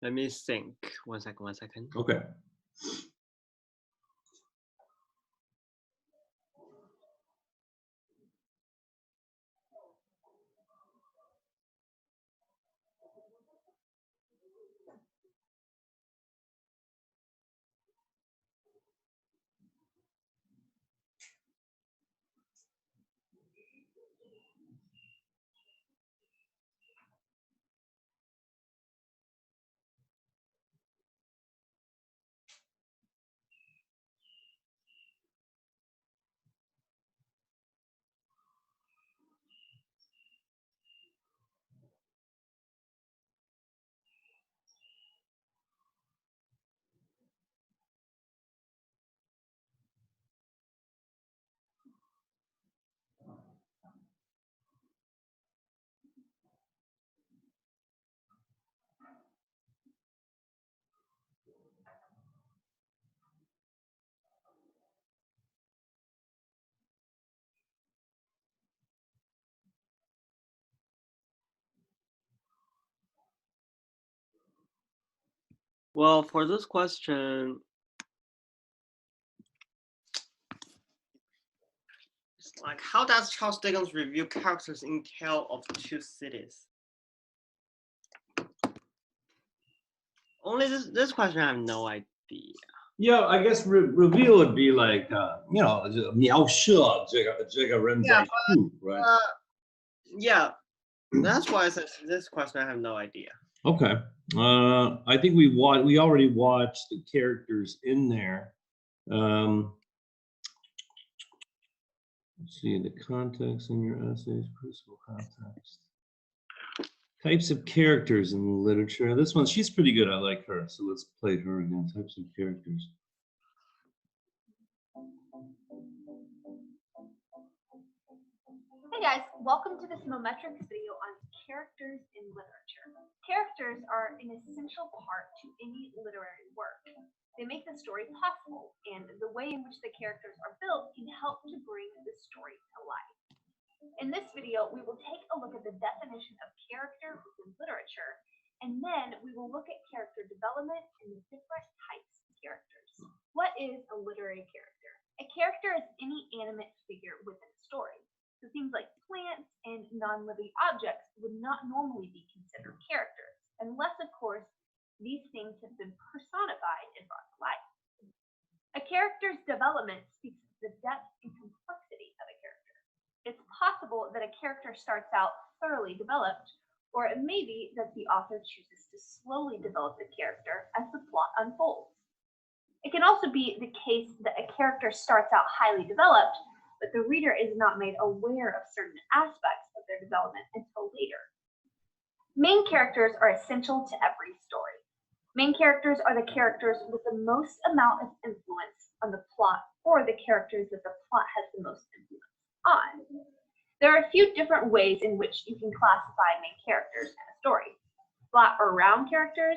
Let me think. 1 second, 1 second. Okay. Well, for this question, it's like, how does Charles Dickens review characters in Tale of Two Cities? Only this question I have no idea. Yeah, I guess reveal would be like, you know, 描写这个人在哭, right? Yeah, that's why I said this question I have no idea. Okay. I think we already watched the characters in there. Let's see the context in your essays, crucial context. Types of characters in literature. This one, she's pretty good. I like her. So let's play her again. Types of characters. Hey guys, welcome to this Mometrics video on characters in literature. Characters are an essential part to any literary work. They make the story possible, and the way in which the characters are built can help to bring the story to life. In this video, we will take a look at the definition of character within literature, and then we will look at character development and the different types of characters. What is a literary character? A character is any animate figure within a story. So things like plants and non-living objects would not normally be considered characters, unless, of course, these things have been personified and brought to life. A character's development speaks to the depth and complexity of a character. It's possible that a character starts out thoroughly developed, or it may be that the author chooses to slowly develop the character as the plot unfolds. It can also be the case that a character starts out highly developed, but the reader is not made aware of certain aspects of their development until later. Main characters are essential to every story. Main characters are the characters with the most amount of influence on the plot, or the characters that the plot has the most influence on. There are a few different ways in which you can classify main characters in a story: flat or round characters,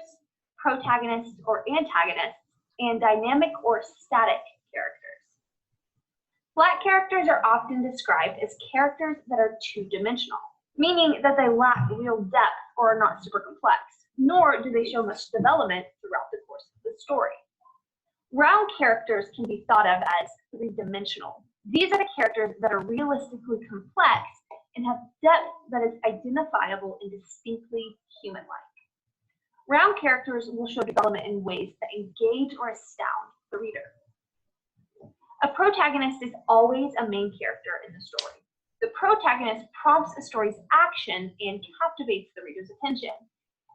protagonists or antagonists, and dynamic or static characters. Flat characters are often described as characters that are two-dimensional, meaning that they lack real depth or are not super complex, nor do they show much development throughout the course of the story. Round characters can be thought of as three-dimensional. These are the characters that are realistically complex and have depth that is identifiable and distinctly human-like. Round characters will show development in ways that engage or astound the reader. A protagonist is always a main character in the story. The protagonist prompts a story's action and captivates the reader's attention.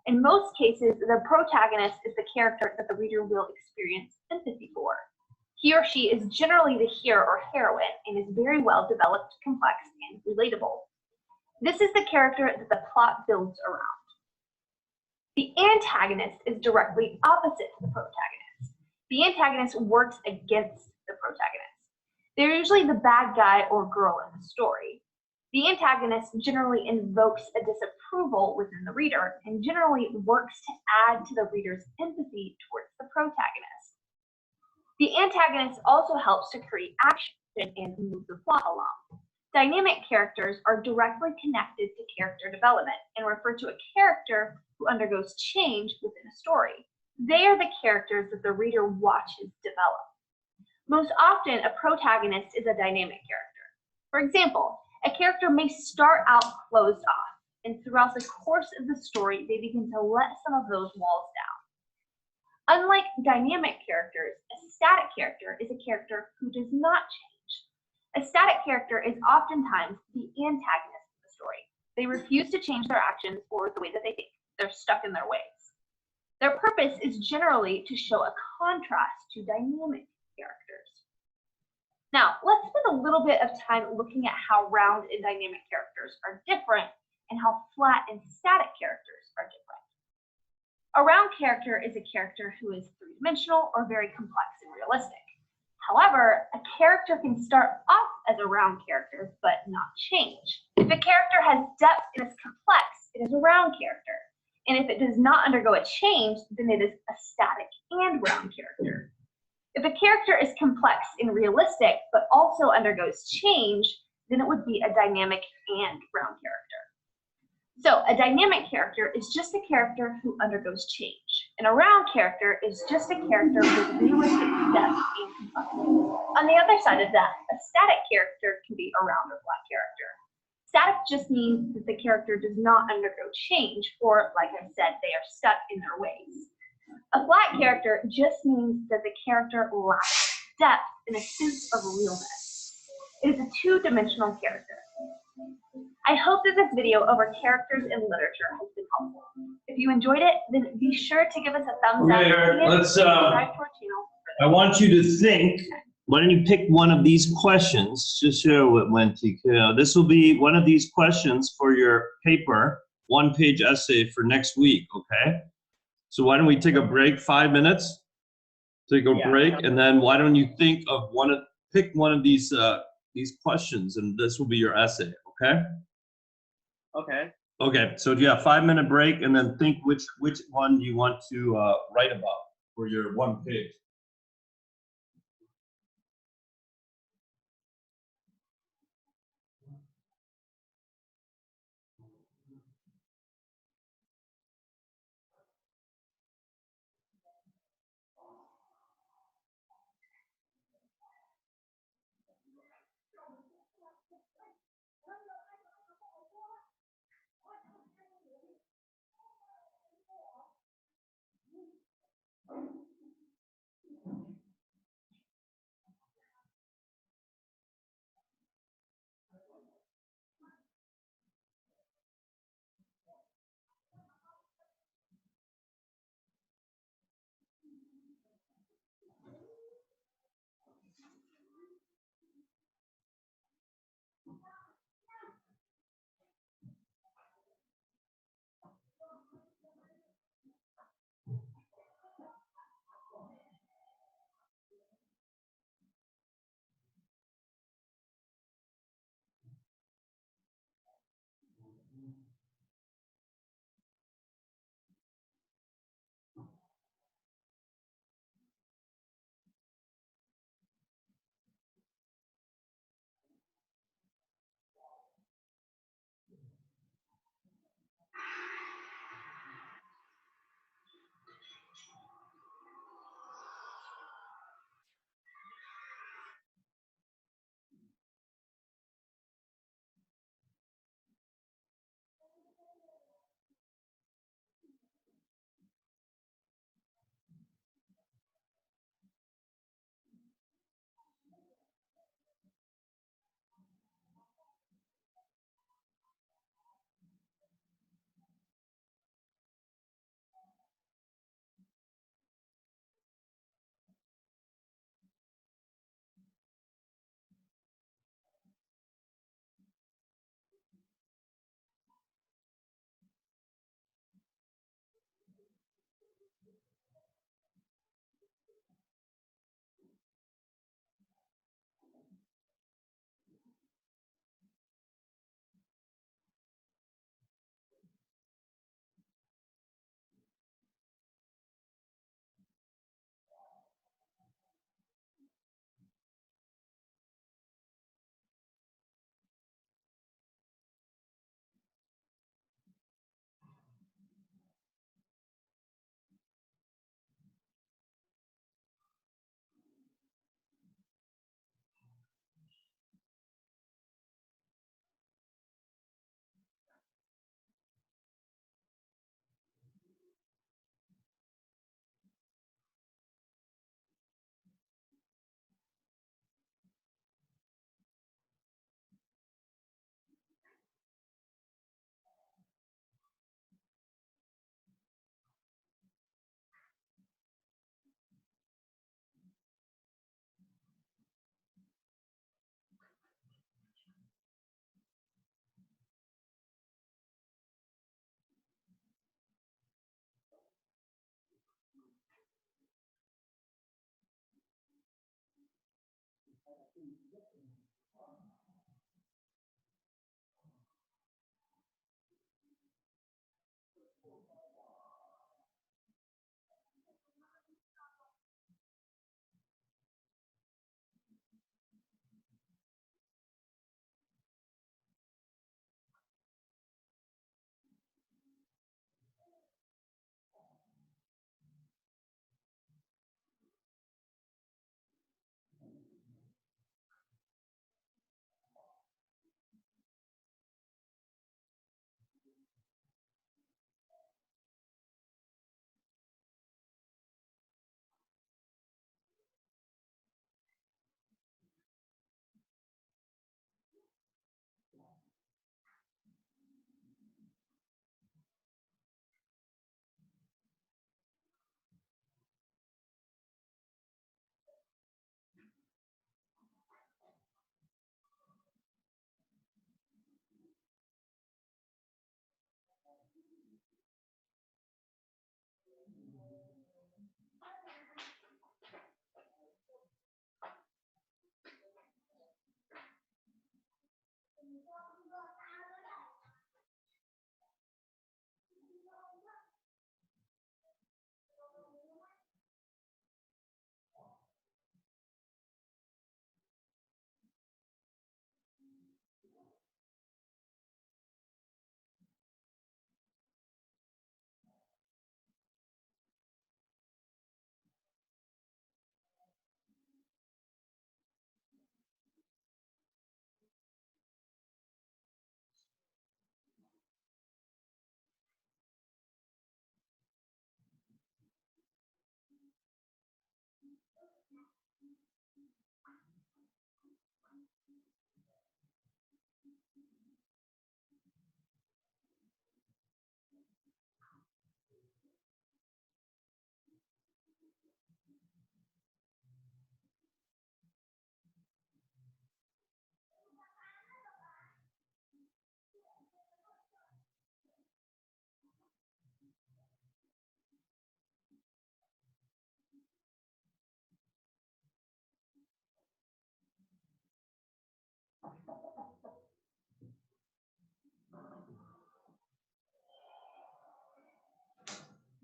In most cases, the protagonist is the character that the reader will experience empathy for. He or she is generally the hero or heroine and is very well developed, complex, and relatable. This is the character that the plot builds around. The antagonist is directly opposite to the protagonist. The antagonist works against the protagonist. They're usually the bad guy or girl in the story. The antagonist generally invokes a disapproval within the reader and generally works to add to the reader's empathy towards the protagonist. The antagonist also helps to create action and move the plot along. Dynamic characters are directly connected to character development and refer to a character who undergoes change within a story. They are the characters that the reader watches develop. Most often, a protagonist is a dynamic character. For example, a character may start out closed off, and throughout the course of the story, they begin to let some of those walls down. Unlike dynamic characters, a static character is a character who does not change. A static character is oftentimes the antagonist of the story. They refuse to change their actions or the way that they think. They're stuck in their ways. Their purpose is generally to show a contrast to dynamic characters. Now, let's spend a little bit of time looking at how round and dynamic characters are different and how flat and static characters are different. A round character is a character who is three-dimensional or very complex and realistic. However, a character can start off as a round character but not change. If a character has depth and is complex, it is a round character. And if it does not undergo a change, then it is a static and round character. If a character is complex and realistic but also undergoes change, then it would be a dynamic and round character. So a dynamic character is just a character who undergoes change, and a round character is just a character with realistic depth and complexity. On the other side of that, a static character can be a round or flat character. Static just means that the character does not undergo change, or like I said, they are stuck in their ways. A flat character just means that the character lacks depth and a sense of realness. It is a two-dimensional character. I hope that this video over characters in literature has been helpful. If you enjoyed it, then be sure to give us a thumbs up. Eric, And let's, subscribe to our channel. I want you to think. Why don't you pick one of these questions to share with Wendy? This will be one of these questions for your paper, one-page essay for next week, okay? So why don't we take a break, 5 minutes? Take a break, and then why don't you think of pick one of these questions, and this will be your essay, okay? Okay. Okay, so yeah, 5-minute break, and then think which one you want to write about for your one page.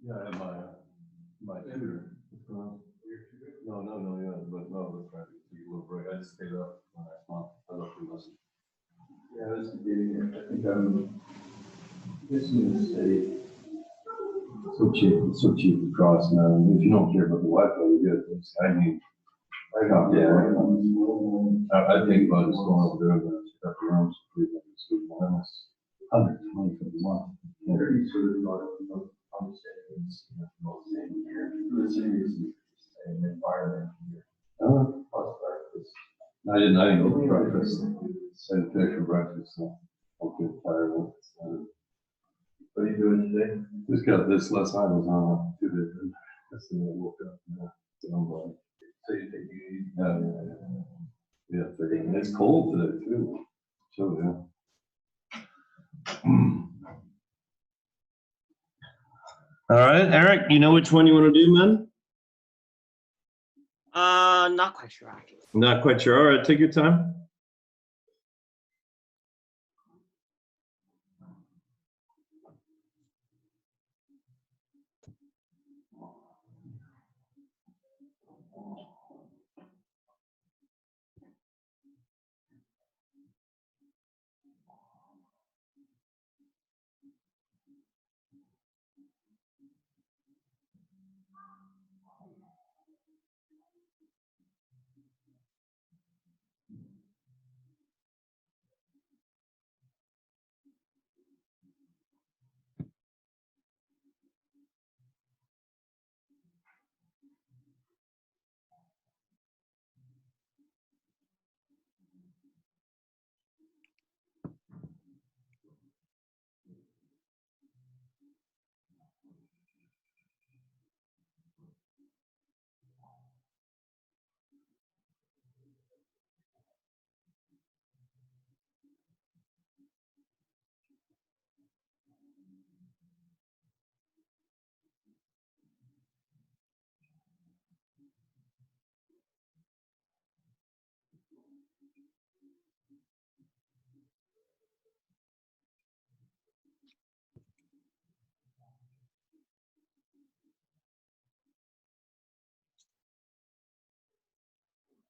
Yeah, I have my tutor. No, yeah, but no, that's right. Take a little break. I just stayed up last month. I love to listen. Yeah, this is the beginning. I think I'm missing the city. So cheap to cross now. I mean, if you don't care about the Wi-Fi, you're good. I mean, I got I think about just going over there and check out the rooms. Almost 120 for the month. Very sort of I'm saying it's most same here. The series and environment here. I didn't go for breakfast. I didn't finish for breakfast, so I'm getting tired of it. What are you doing today? Just got this last night. I was on 2 days. Yesterday I woke up. So I'm like, so you think you eat? Yeah. And it's cold today too. So yeah. All right, Eric, you know which one you want to do, man? Not quite sure actually. Not quite sure. All right, take your time.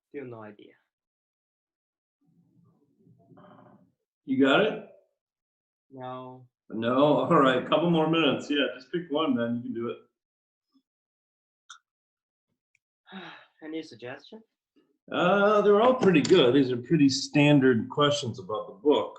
Still no idea. You got it? No. No? All right, couple more minutes. Yeah, just pick one, man. You can do it. Any suggestion? They're all pretty good. These are pretty standard questions about the book.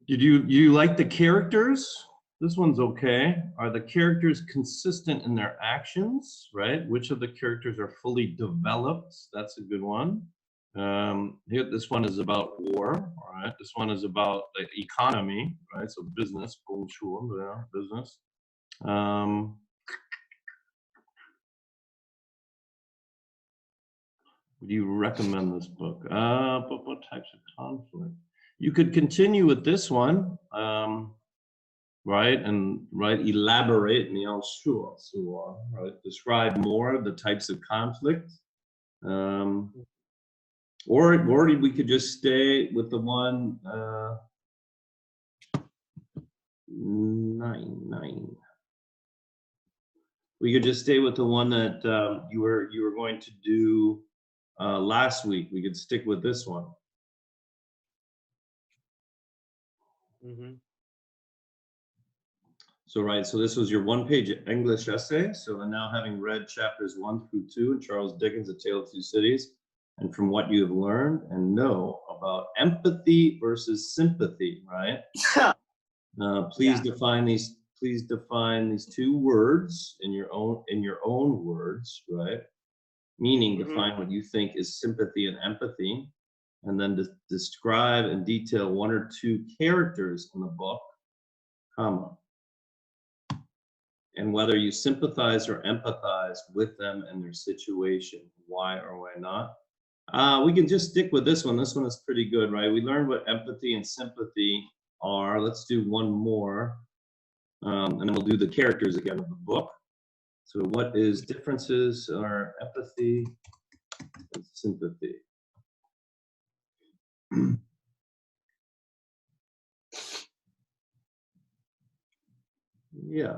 Did you like the characters? This one's okay. Are the characters consistent in their actions, right? Which of the characters are fully developed? That's a good one. Here, this one is about war, all right? This one is about the economy, right? So business, business. Would you recommend this book? But what types of conflict? You could continue with this one, right? And elaborate, right? Describe more of the types of conflict. Or we could just stay with the one 9. We could just stay with the one that you were going to do last week. We could stick with this one. Mm-hmm. So this was your one-page English essay. So now, having read chapters 1 through 2 in Charles Dickens' A Tale of Two Cities, and from what you have learned and know about empathy versus sympathy, right? Please define these. Please define these two words in your own words, right? Meaning, define what you think is sympathy and empathy, and then describe and detail 1 or 2 characters in the book, comma, and whether you sympathize or empathize with them and their situation, why or why not. We can just stick with this one. This one is pretty good, right? We learned what empathy and sympathy are. Let's do one more, and then we'll do the characters again of the book. So what is differences are empathy and sympathy? Yeah.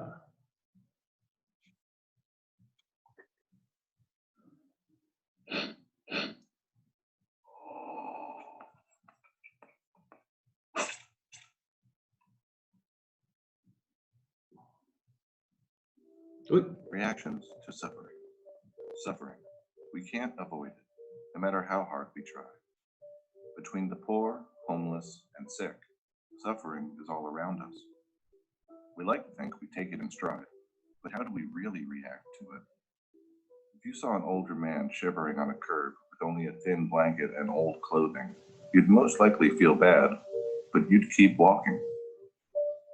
Reactions to suffering. Suffering. We can't avoid it, no matter how hard we try. Between the poor, homeless, and sick, suffering is all around us. We like to think we take it in stride, but how do we really react to it? If you saw an older man shivering on a curb with only a thin blanket and old clothing, you'd most likely feel bad, but you'd keep walking.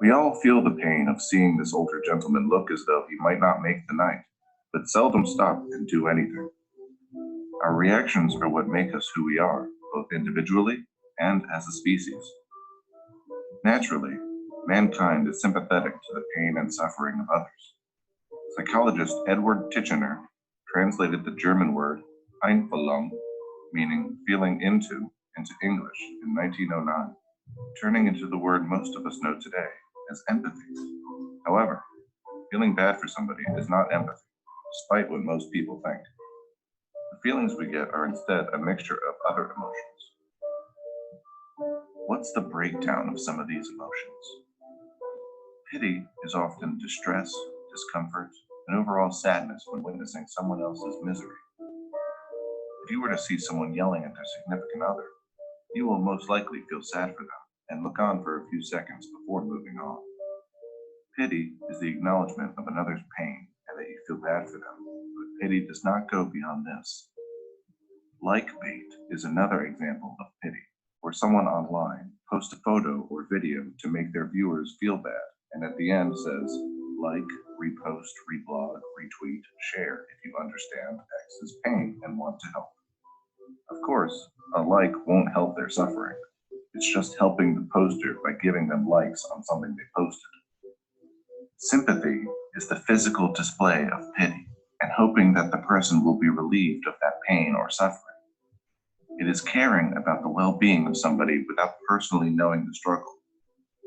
We all feel the pain of seeing this older gentleman look as though he might not make the night, but seldom stop and do anything. Our reactions are what make us who we are, both individually and as a species. Naturally, mankind is sympathetic to the pain and suffering of others. Psychologist Edward Titchener translated the German word Einfühlung, meaning feeling into English in 1909, turning into the word most of us know today as empathy. However, feeling bad for somebody is not empathy, despite what most people think. The feelings we get are instead a mixture of other emotions. What's the breakdown of some of these emotions? Pity is often distress, discomfort, and overall sadness when witnessing someone else's misery. If you were to see someone yelling at their significant other, you will most likely feel sad for them and look on for a few seconds before moving on. Pity is the acknowledgement of another's pain and that you feel bad for them, but pity does not go beyond this. Like bait is another example of pity, where someone online posts a photo or video to make their viewers feel bad, and at the end says, like, repost, reblog, retweet, share if you understand X's pain and want to help. Of course, a like won't help their suffering. It's just helping the poster by giving them likes on something they posted. Sympathy is the physical display of pity and hoping that the person will be relieved of that pain or suffering. It is caring about the well-being of somebody without personally knowing the struggle.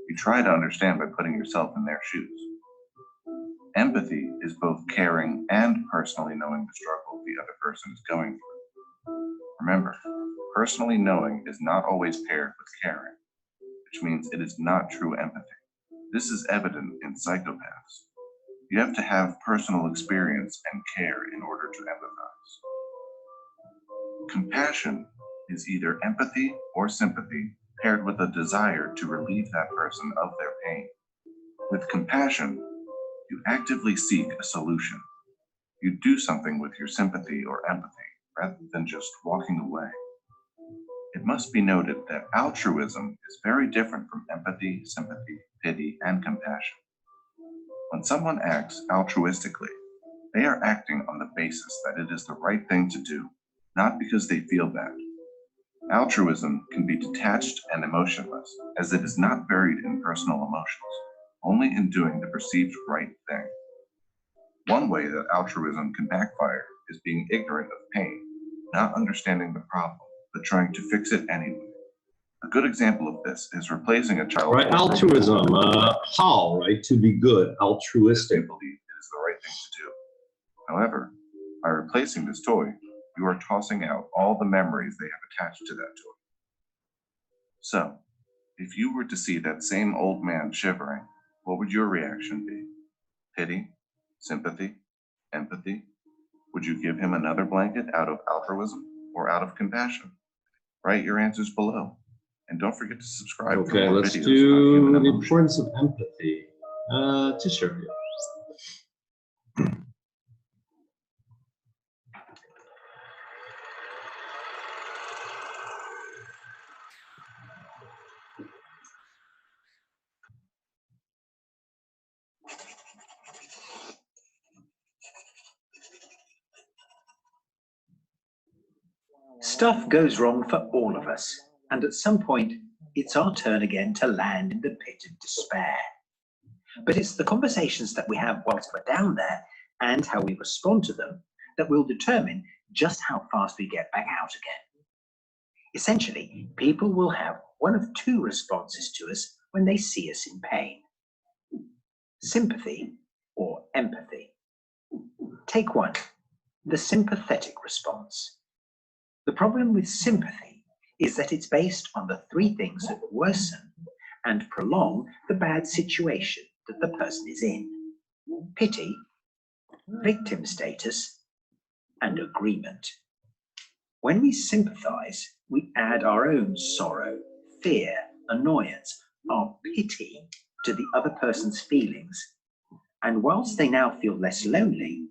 You try to understand by putting yourself in their shoes. Empathy is both caring and personally knowing the struggle the other person is going through. Remember, personally knowing is not always paired with caring, which means it is not true empathy. This is evident in psychopaths. You have to have personal experience and care in order to empathize. Compassion is either empathy or sympathy paired with a desire to relieve that person of their pain. With compassion, you actively seek a solution. You do something with your sympathy or empathy rather than just walking away. It must be noted that altruism is very different from empathy, sympathy, pity, and compassion. When someone acts altruistically, they are acting on the basis that it is the right thing to do, not because they feel bad. Altruism can be detached and emotionless, as it is not buried in personal emotions, only in doing the perceived right thing. One way that altruism can backfire is being ignorant of pain, not understanding the problem, but trying to fix it anyway. A good example of this is replacing a child. Right, altruism. How, right? To be good, altruistic. They believe it is the right thing to do. However, by replacing this toy, you are tossing out all the memories they have attached to that toy. So, if you were to see that same old man shivering, what would your reaction be? Pity? Sympathy? Empathy? Would you give him another blanket out of altruism or out of compassion? Write your answers below. And don't forget to subscribe for Okay, more let's videos do on human the emotion. importance of empathy. Just share it. Stuff goes wrong for all of us, and at some point, it's our turn again to land in the pit of despair. But it's the conversations that we have whilst we're down there and how we respond to them that will determine just how fast we get back out again. Essentially, people will have one of two responses to us when they see us in pain: sympathy or empathy. Take one, the sympathetic response. The problem with sympathy is that it's based on the three things that worsen and prolong the bad situation that the person is in: pity, victim status, and agreement. When we sympathize, we add our own sorrow, fear, annoyance, our pity to the other person's feelings. And whilst they now feel less lonely,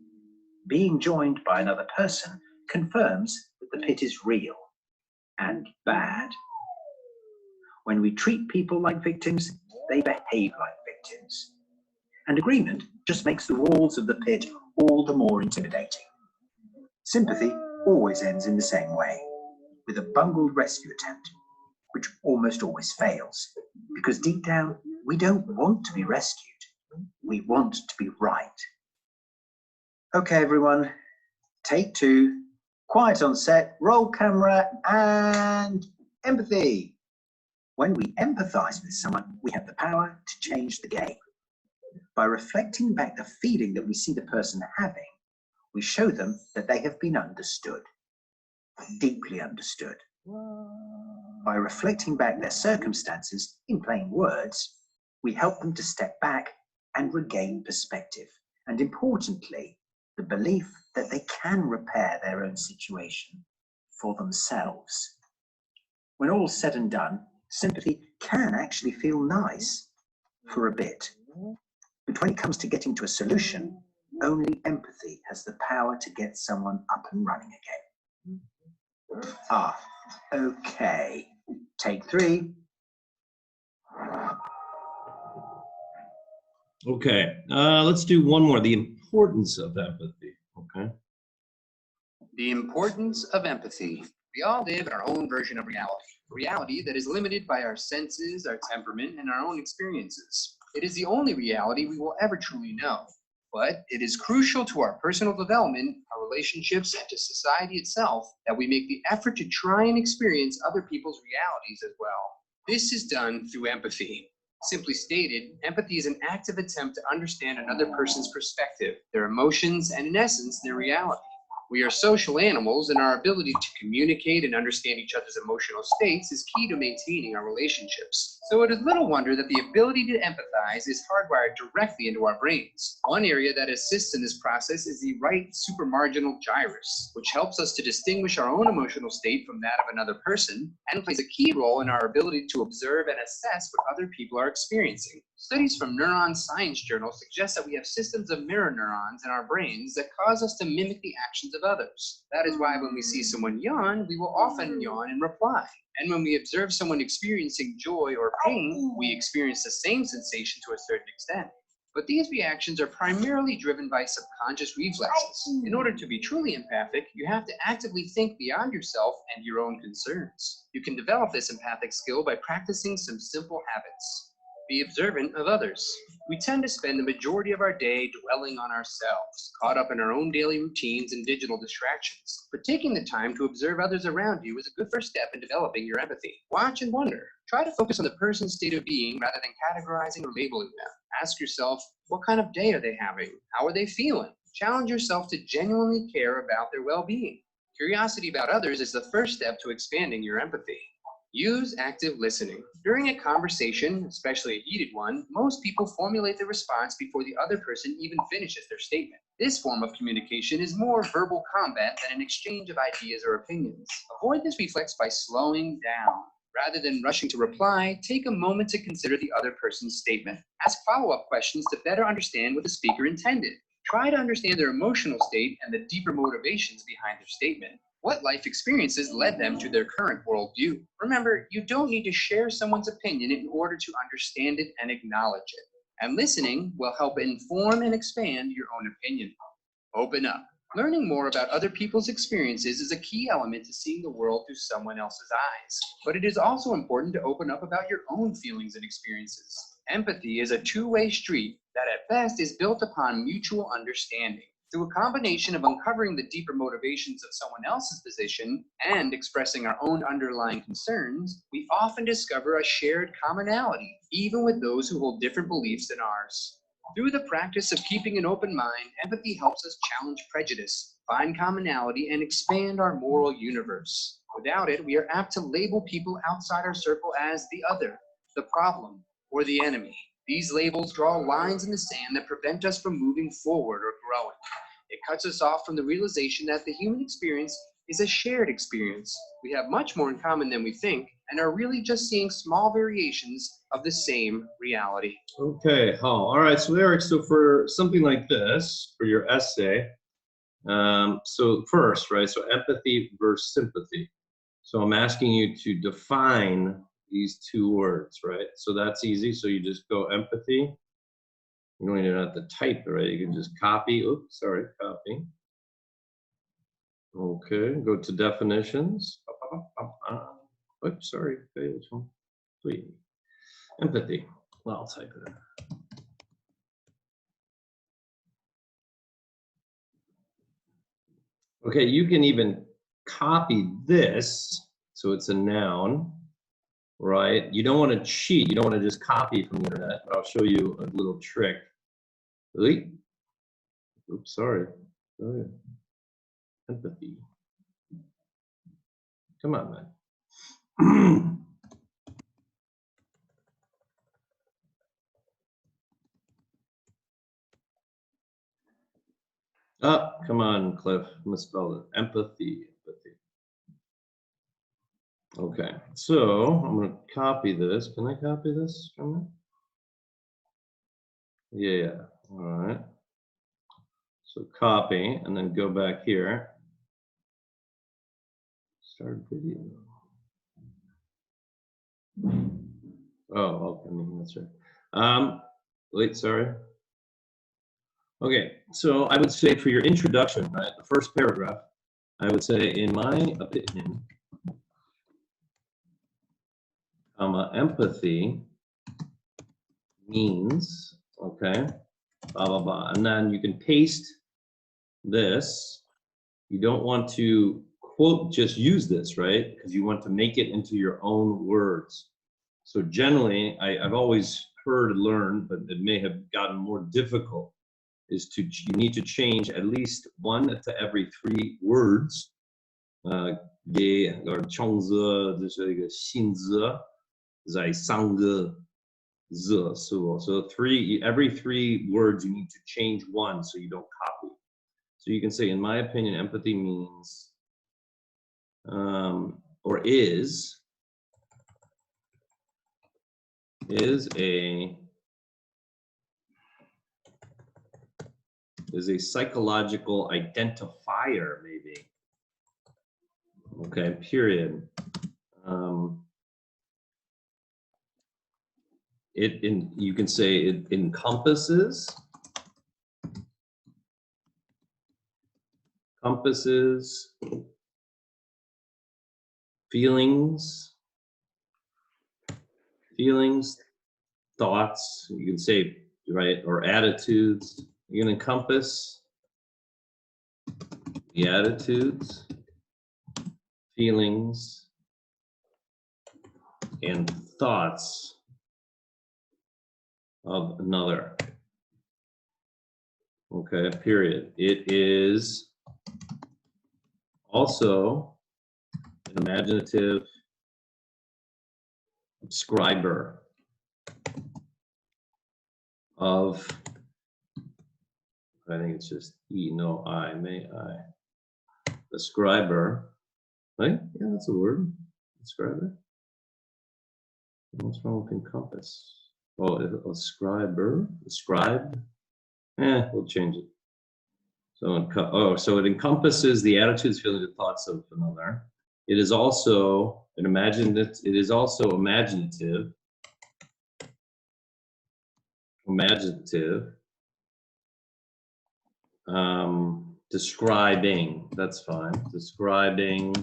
being joined by another person confirms that the pit is real and bad. When we treat people like victims, they behave like victims. And agreement just makes the walls of the pit all the more intimidating. Sympathy always ends in the same way, with a bungled rescue attempt, which almost always fails, because deep down, we don't want to be rescued. We want to be right. Okay, everyone, take two, quiet on set, roll camera, and empathy. When we empathize with someone, we have the power to change the game. By reflecting back the feeling that we see the person having, we show them that they have been understood, deeply understood. By reflecting back their circumstances in plain words, we help them to step back and regain perspective, and importantly, the belief that they can repair their own situation for themselves. When all's said and done, sympathy can actually feel nice for a bit. But when it comes to getting to a solution, only empathy has the power to get someone up and running again. Okay. Take three. Okay, let's do one more. The importance of empathy. Okay. The importance of empathy. We all live in our own version of reality, a reality that is limited by our senses, our temperament, and our own experiences. It is the only reality we will ever truly know, but it is crucial to our personal development, our relationships, and to society itself that we make the effort to try and experience other people's realities as well. This is done through empathy. Simply stated, empathy is an active attempt to understand another person's perspective, their emotions, and in essence, their reality. We are social animals, and our ability to communicate and understand each other's emotional states is key to maintaining our relationships. So it is little wonder that the ability to empathize is hardwired directly into our brains. One area that assists in this process is the right supramarginal gyrus, which helps us to distinguish our own emotional state from that of another person, and plays a key role in our ability to observe and assess what other people are experiencing. Studies from Neuron Science Journal suggest that we have systems of mirror neurons in our brains that cause us to mimic the actions of others. That is why when we see someone yawn, we will often yawn in reply. And when we observe someone experiencing joy or pain, we experience the same sensation to a certain extent. But these reactions are primarily driven by subconscious reflexes. In order to be truly empathic, you have to actively think beyond yourself and your own concerns. You can develop this empathic skill by practicing some simple habits. Be observant of others. We tend to spend the majority of our day dwelling on ourselves, caught up in our own daily routines and digital distractions. But taking the time to observe others around you is a good first step in developing your empathy. Watch and wonder. Try to focus on the person's state of being rather than categorizing or labeling them. Ask yourself, what kind of day are they having? How are they feeling? Challenge yourself to genuinely care about their well-being. Curiosity about others is the first step to expanding your empathy. Use active listening. During a conversation, especially a heated one, most people formulate their response before the other person even finishes their statement. This form of communication is more verbal combat than an exchange of ideas or opinions. Avoid this reflex by slowing down. Rather than rushing to reply, take a moment to consider the other person's statement. Ask follow-up questions to better understand what the speaker intended. Try to understand their emotional state and the deeper motivations behind their statement. What life experiences led them to their current worldview? Remember, you don't need to share someone's opinion in order to understand it and acknowledge it. And listening will help inform and expand your own opinion. Open up. Learning more about other people's experiences is a key element to seeing the world through someone else's eyes. But it is also important to open up about your own feelings and experiences. Empathy is a two-way street that at best is built upon mutual understanding. Through a combination of uncovering the deeper motivations of someone else's position and expressing our own underlying concerns, we often discover a shared commonality, even with those who hold different beliefs than ours. Through the practice of keeping an open mind, empathy helps us challenge prejudice, find commonality, and expand our moral universe. Without it, we are apt to label people outside our circle as the other, the problem, or the enemy. These labels draw lines in the sand that prevent us from moving forward or growing. It cuts us off from the realization that the human experience is a shared experience. We have much more in common than we think, and are really just seeing small variations of the same reality. Okay, all right, so Eric, so for something like this, for your essay, so first, right, so empathy versus sympathy. So I'm asking you to define these two words, right? So that's easy, so you just go empathy. You don't even have to type it, right? You can just copy, oops, sorry, copy. Okay, go to definitions. Oops, sorry, okay, which one? Please. Empathy. Well, I'll type it in. Okay, you can even copy this, so it's a noun, right? You don't want to cheat. You don't want to just copy from the internet, but I'll show you a little trick. Oops, sorry. Empathy. Come on, man. Oh, come on, Cliff. Misspelled it. Empathy. Okay, so I'm going to copy this. Can I copy this from there? Yeah, all right. So copy, and then go back here. Start video. Oh, I mean, that's right. Wait, sorry. Okay, so I would say for your introduction, right, the first paragraph, I would say, in my opinion, empathy means, okay, blah, blah, blah. And then you can paste this. You don't want to quote, just use this, right? Because you want to make it into your own words. So generally, I've always her to learn, but it may have gotten more difficult, is you need to change at least 1 to every 3 words. Ge or 청字就是一个信字，在3个字 so every 3 words you need to change 1 so you don't copy. So you can say, in my opinion, empathy means or is a psychological identifier, maybe. Okay, period. You can say it encompasses feelings, thoughts, you can say, right, or attitudes. You can encompass the attitudes, feelings, and thoughts of another. Okay, period. It is also an imaginative describer of, I think it's just describer, right? Yeah, that's a word, describer. What's wrong with encompass? Oh, describe. We'll change it. So it encompasses the attitudes, feelings, and thoughts of another. It is also imaginative, describing, that's fine. Describing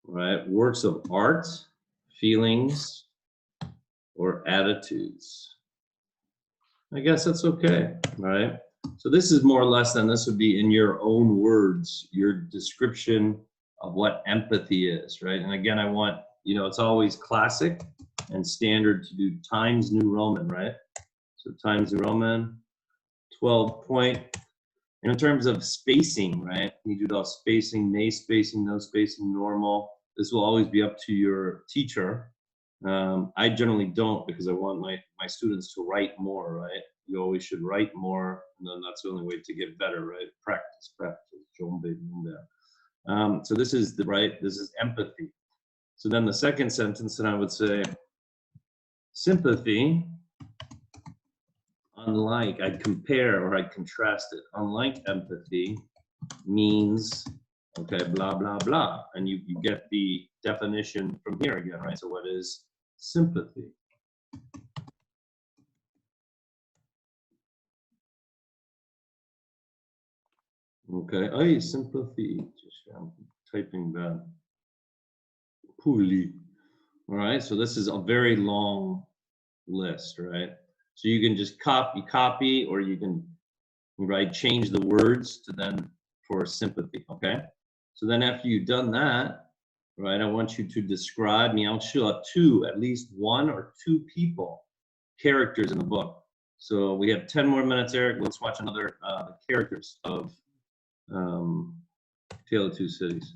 right, works of art, feelings, or attitudes. I guess that's okay, right? So this is more or less than this would be in your own words, your description of what empathy is, right? And again, I want, it's always classic and standard to do Times New Roman, right? So Times New Roman, 12 point. And in terms of spacing, right? You do the spacing, nay spacing, no spacing, normal. This will always be up to your teacher. I generally don't, because I want my students to write more, right? You always should write more, and then that's the only way to get better, right? Practice. So this is this is empathy. So then the second sentence, and I would say sympathy, unlike, I'd compare or I'd contrast it. Unlike empathy means, okay, blah, blah, blah. And you get the definition from here again, right? So what is sympathy? Okay, sympathy. I'm typing that. Poorly. All right, so this is a very long list, right? So you can just copy, or you can, right, change the words to then for sympathy, okay? So then after you've done that, right, I want you to describe me. I'll show up at least 1 or 2 people, characters in the book. So we have 10 more minutes, Eric. Let's watch another characters of Tale of Two Cities.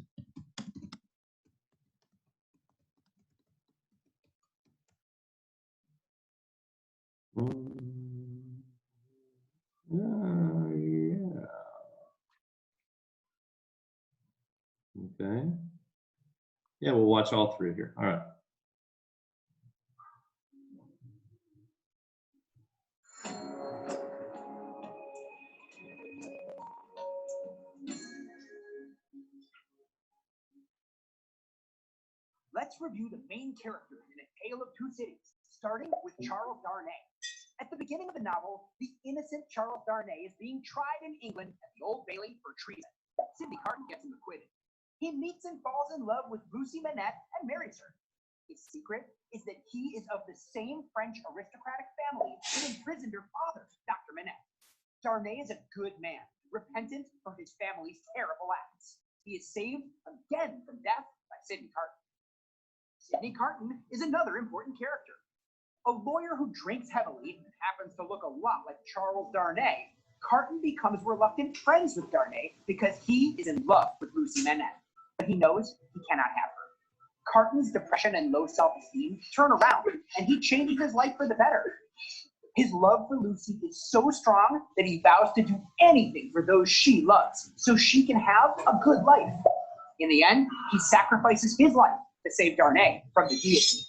Yeah. Okay. Yeah, we'll watch all 3 here. All right. Let's review the main characters in A Tale of Two Cities, starting with Charles Darnay. At the beginning of the novel, the innocent Charles Darnay is being tried in England at the Old Bailey for treason. Cindy Carton gets him acquitted. He meets and falls in love with Lucy Manette and marries her. His secret is that he is of the same French aristocratic family that imprisoned her father, Dr. Manette. Darnay is a good man, repentant for his family's terrible acts. He is saved again from death by Sidney Carton. Sidney Carton is another important character. A lawyer who drinks heavily and happens to look a lot like Charles Darnay, Carton becomes reluctant friends with Darnay because he is in love with Lucy Manette, but he knows he cannot have her. Carton's depression and low self-esteem turn around, and he changes his life for the better. His love for Lucy is so strong that he vows to do anything for those she loves so she can have a good life. In the end, he sacrifices his life to save Darnay from the guillotine.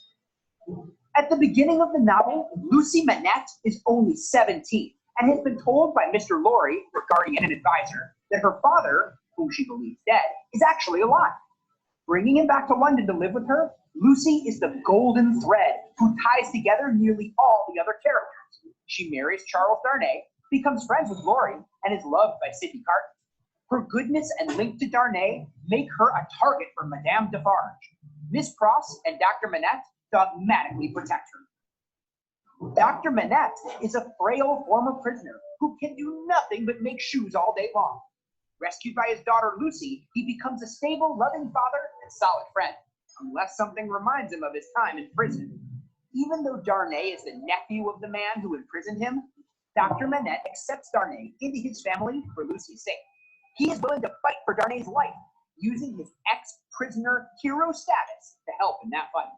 At the beginning of the novel, Lucy Manette is only 17 and has been told by Mr. Lorry, her guardian and advisor, that her father, whom she believes dead, is actually alive. Bringing him back to London to live with her, Lucy is the golden thread who ties together nearly all the other characters. She marries Charles Darnay, becomes friends with Lorry, and is loved by Sidney Carton. Her goodness and link to Darnay make her a target for Madame Defarge. Miss Pross and Dr. Manette dogmatically protect her. Dr. Manette is a frail former prisoner who can do nothing but make shoes all day long. Rescued by his daughter Lucy, he becomes a stable, loving father and solid friend, unless something reminds him of his time in prison. Even though Darnay is the nephew of the man who imprisoned him, Dr. Manette accepts Darnay into his family for Lucy's sake. He is willing to fight for Darnay's life, using his ex-prisoner hero status to help in that fight.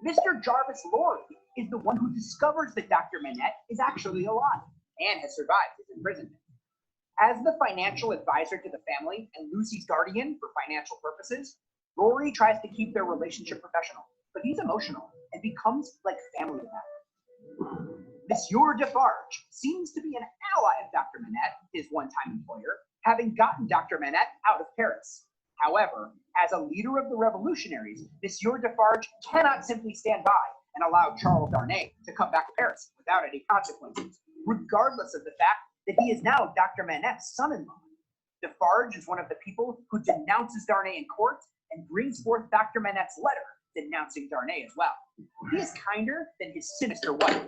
Mr. Jarvis Lorry is the one who discovers that Dr. Manette is actually alive and has survived his imprisonment. As the financial advisor to the family and Lucy's guardian for financial purposes, Rory tries to keep their relationship professional, but he's emotional and becomes like family to them. Monsieur Defarge seems to be an ally of Dr. Manette, his one-time employer, having gotten Dr. Manette out of Paris. However, as a leader of the revolutionaries, Monsieur Defarge cannot simply stand by and allow Charles Darnay to come back to Paris without any consequences, regardless of the fact that he is now Dr. Manette's son-in-law. Defarge is one of the people who denounces Darnay in court and brings forth Dr. Manette's letter denouncing Darnay as well. He is kinder than his sinister wife.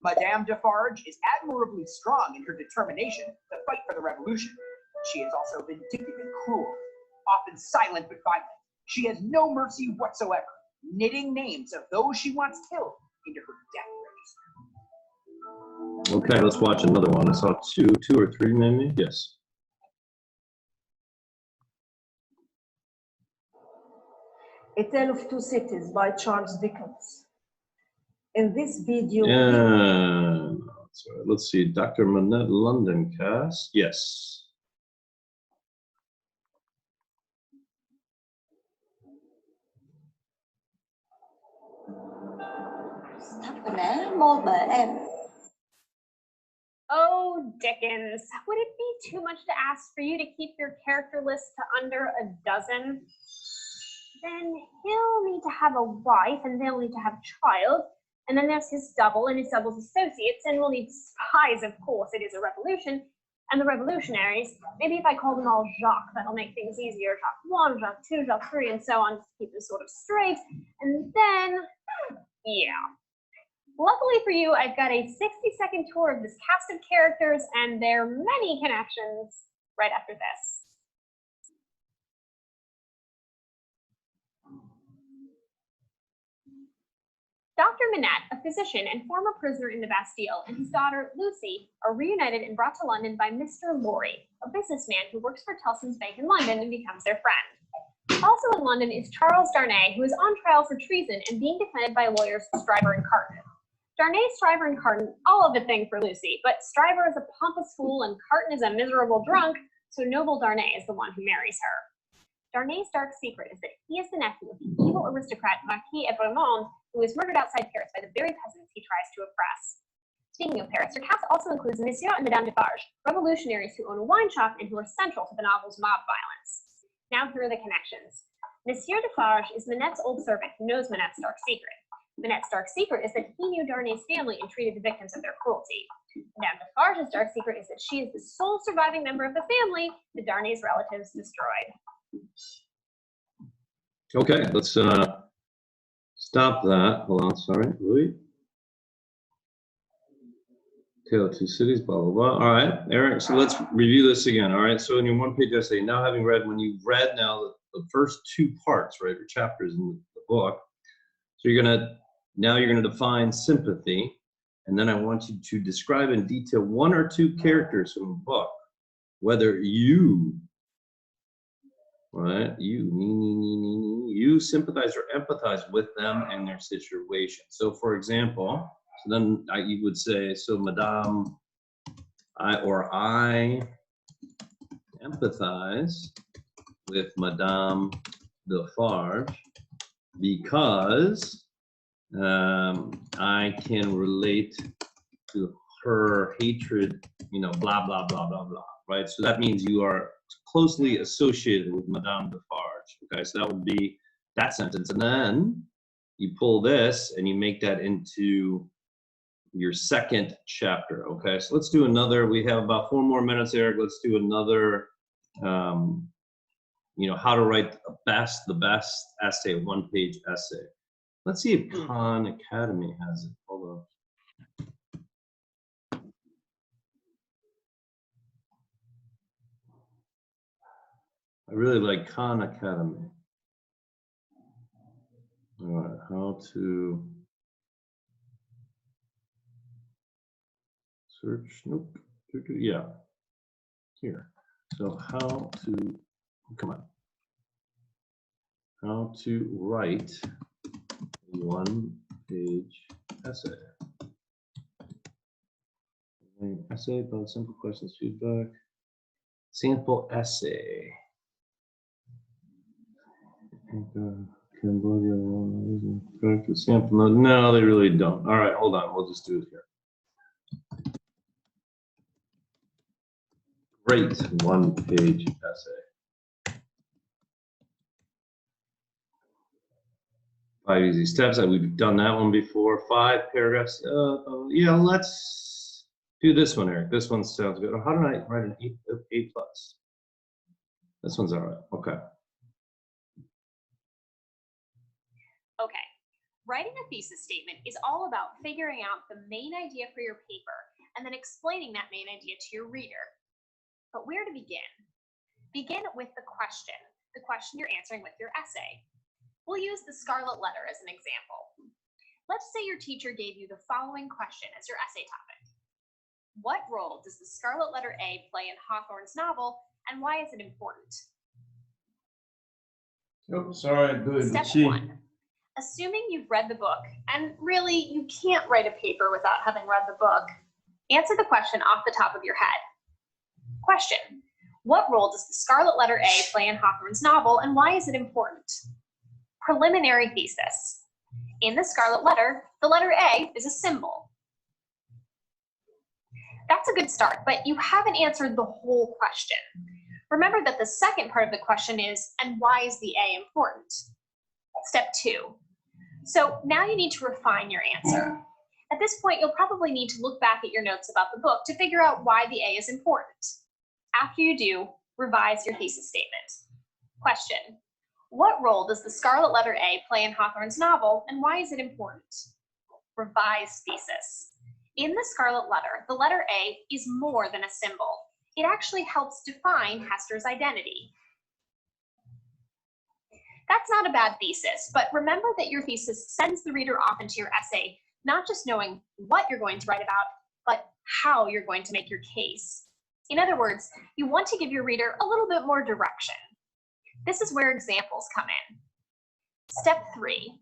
Madame Defarge is admirably strong in her determination to fight for the revolution. She is also vindictive and cruel, often silent but violent. She has no mercy whatsoever, knitting names of those she wants killed into her death register. Okay, let's watch another one. I saw two or three maybe. Yes. A Tale of Two Cities by Charles Dickens. In this video, let's see, Dr. Manette London cast. Yes. Oh, Dickens, would it be too much to ask for you to keep your character list to under a dozen? Then he'll need to have a wife, and they'll need to have a child, and then there's his double and his double's associates, and we'll need spies, of course. It is a revolution. And the revolutionaries, maybe if I call them all Jacques, that'll make things easier. Jacques 1, Jacques 2, Jacques 3, and so on, just to keep them sort of straight. And then, yeah. Luckily for you, I've got a 60-second tour of this cast of characters and their many connections right after this. Dr. Manette, a physician and former prisoner in the Bastille, and his daughter, Lucy, are reunited and brought to London by Mr. Lorry, a businessman who works for Tellson's Bank in London and becomes their friend. Also in London is Charles Darnay, who is on trial for treason and being defended by lawyers Stryver and Carton. Darnay, Stryver, and Carton all have a thing for Lucy, but Stryver is a pompous fool and Carton is a miserable drunk, so noble Darnay is the one who marries her. Darnay's dark secret is that he is the nephew of the evil aristocrat Marquis Evremond, who is murdered outside Paris by the very peasants he tries to oppress. Speaking of Paris, her cast also includes Monsieur and Madame Defarge, revolutionaries who own a wine shop and who are central to the novel's mob violence. Now here are the connections. Monsieur Defarge is Manette's old servant who knows Manette's dark secret. Manette's dark secret is that he knew Darnay's family and treated the victims of their cruelty. Madame Defarge's dark secret is that she is the sole surviving member of the family that Darnay's relatives destroyed. Okay, let's stop that. Hold on, sorry, Louis. Tale of Two Cities, blah, blah, blah. All right, Eric, so let's review this again. All right, so in your one-page essay, now having read, when you've read now the first two parts, right, or chapters in the book. So now you're gonna define sympathy, and then I want you to describe in detail one or two characters from the book, whether you, right, you sympathize or empathize with them and their situation. So for example, so then you would say, so Madame, I empathize with Madame Defarge because I can relate to her hatred, blah, blah, blah, blah, blah, right? So that means you are closely associated with Madame Defarge, okay? So that would be that sentence. And then you pull this and you make that into your second chapter, okay? So let's do another, we have about 4 more minutes, Eric. Let's do another, how to write the best essay, 1-page essay. Let's see if Khan Academy has it. Hold on. I really like Khan Academy. All right, how to search, nope, yeah, here. So how to, come on. How to write a 1-page essay. An essay about simple questions, feedback. Sample essay. Cambodia, practice sample. No, they really don't. All right, hold on. We'll just do it here. Great 1-page essay. 5 easy steps. We've done that one before. 5 paragraphs. Yeah, let's do this one, Eric. This one sounds good. How did I write an 8 plus? This one's all right. Okay. Okay. Writing a thesis statement is all about figuring out the main idea for your paper and then explaining that main idea to your reader. But where to begin? Begin with the question you're answering with your essay. We'll use the Scarlet Letter as an example. Let's say your teacher gave you the following question as your essay topic. What role does the Scarlet Letter A play in Hawthorne's novel, and why is it important? Oh, sorry. Step 1. Assuming you've read the book, and really you can't write a paper without having read the book, answer the question off the top of your head. Question: what role does the Scarlet Letter A play in Hawthorne's novel, and why is it important? Preliminary thesis. In the Scarlet Letter, the letter A is a symbol. That's a good start, but you haven't answered the whole question. Remember that the second part of the question is, and why is the A important? Step 2. So now you need to refine your answer. At this point, you'll probably need to look back at your notes about the book to figure out why the A is important. After you do, revise your thesis statement. Question: what role does the Scarlet Letter A play in Hawthorne's novel, and why is it important? Revise thesis. In the Scarlet Letter, the letter A is more than a symbol. It actually helps define Hester's identity. That's not a bad thesis, but remember that your thesis sends the reader off into your essay, not just knowing what you're going to write about, but how you're going to make your case. In other words, you want to give your reader a little bit more direction. This is where examples come in. Step 3.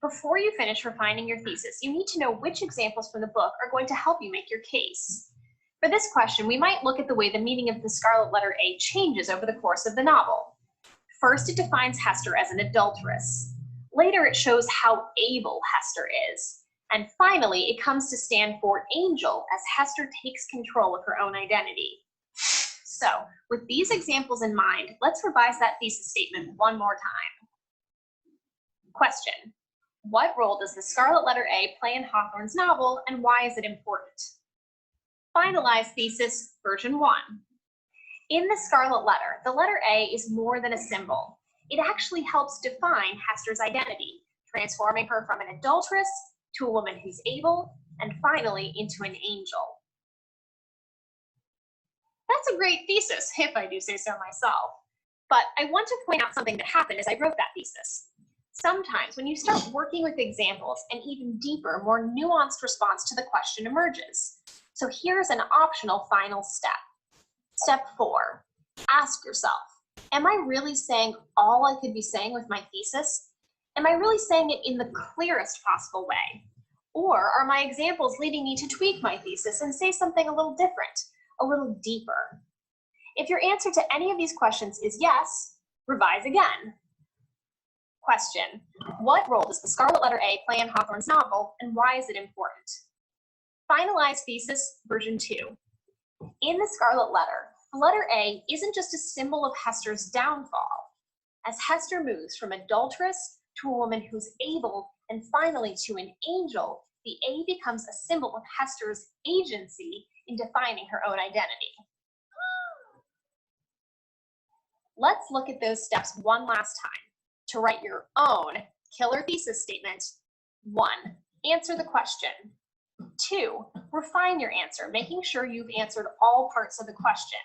Before you finish refining your thesis, you need to know which examples from the book are going to help you make your case. For this question, we might look at the way the meaning of the Scarlet Letter A changes over the course of the novel. First, it defines Hester as an adulteress. Later, it shows how able Hester is. And finally, it comes to stand for angel as Hester takes control of her own identity. So, with these examples in mind, let's revise that thesis statement one more time. Question: what role does the Scarlet Letter A play in Hawthorne's novel, and why is it important? Finalize thesis version 1. In the Scarlet Letter, the letter A is more than a symbol. It actually helps define Hester's identity, transforming her from an adulteress to a woman who's able, and finally into an angel. That's a great thesis, if I do say so myself. But I want to point out something that happened as I wrote that thesis. Sometimes when you start working with examples, an even deeper, more nuanced response to the question emerges. So here's an optional final step. Step 4, ask yourself, am I really saying all I could be saying with my thesis? Am I really saying it in the clearest possible way? Or are my examples leading me to tweak my thesis and say something a little different, a little deeper? If your answer to any of these questions is yes, revise again. Question, what role does the scarlet letter A play in Hawthorne's novel, and why is it important? Finalize thesis version 2. In the scarlet letter, the letter A isn't just a symbol of Hester's downfall. As Hester moves from adulteress to a woman who's able and finally to an angel, the A becomes a symbol of Hester's agency in defining her own identity. Let's look at those steps one last time. To write your own killer thesis statement, 1, answer the question. 2, refine your answer, making sure you've answered all parts of the question.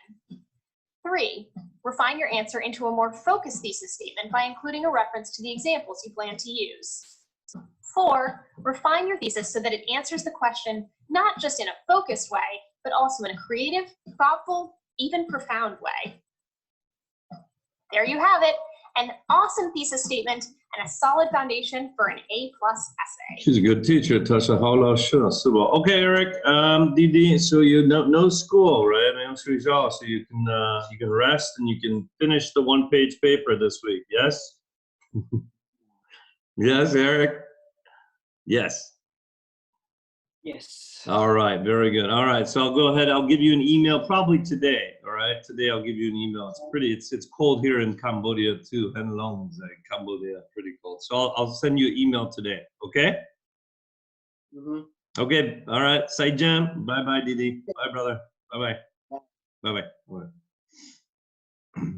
3, refine your answer into a more focused thesis statement by including a reference to the examples you plan to use. 4, refine your thesis so that it answers the question not just in a focused way, but also in a creative, thoughtful, even profound way. There you have it, an awesome thesis statement and a solid foundation for an A+ essay. She's a good teacher, Tasha. Okay, Eric, Didi, so you no school, right? So you can rest and you can finish the one-page paper this week, yes? Yes, Eric? Yes. Yes. All right, very good. All right, so I'll go ahead. I'll give you an email probably today. All right, today I'll give you an email. It's cold here in Cambodia too. Hanlong, Cambodia, pretty cold. So I'll send you an email today. Okay. Okay. All right. Saijam. Bye bye, Didi. Bye, brother. Bye bye. Bye bye.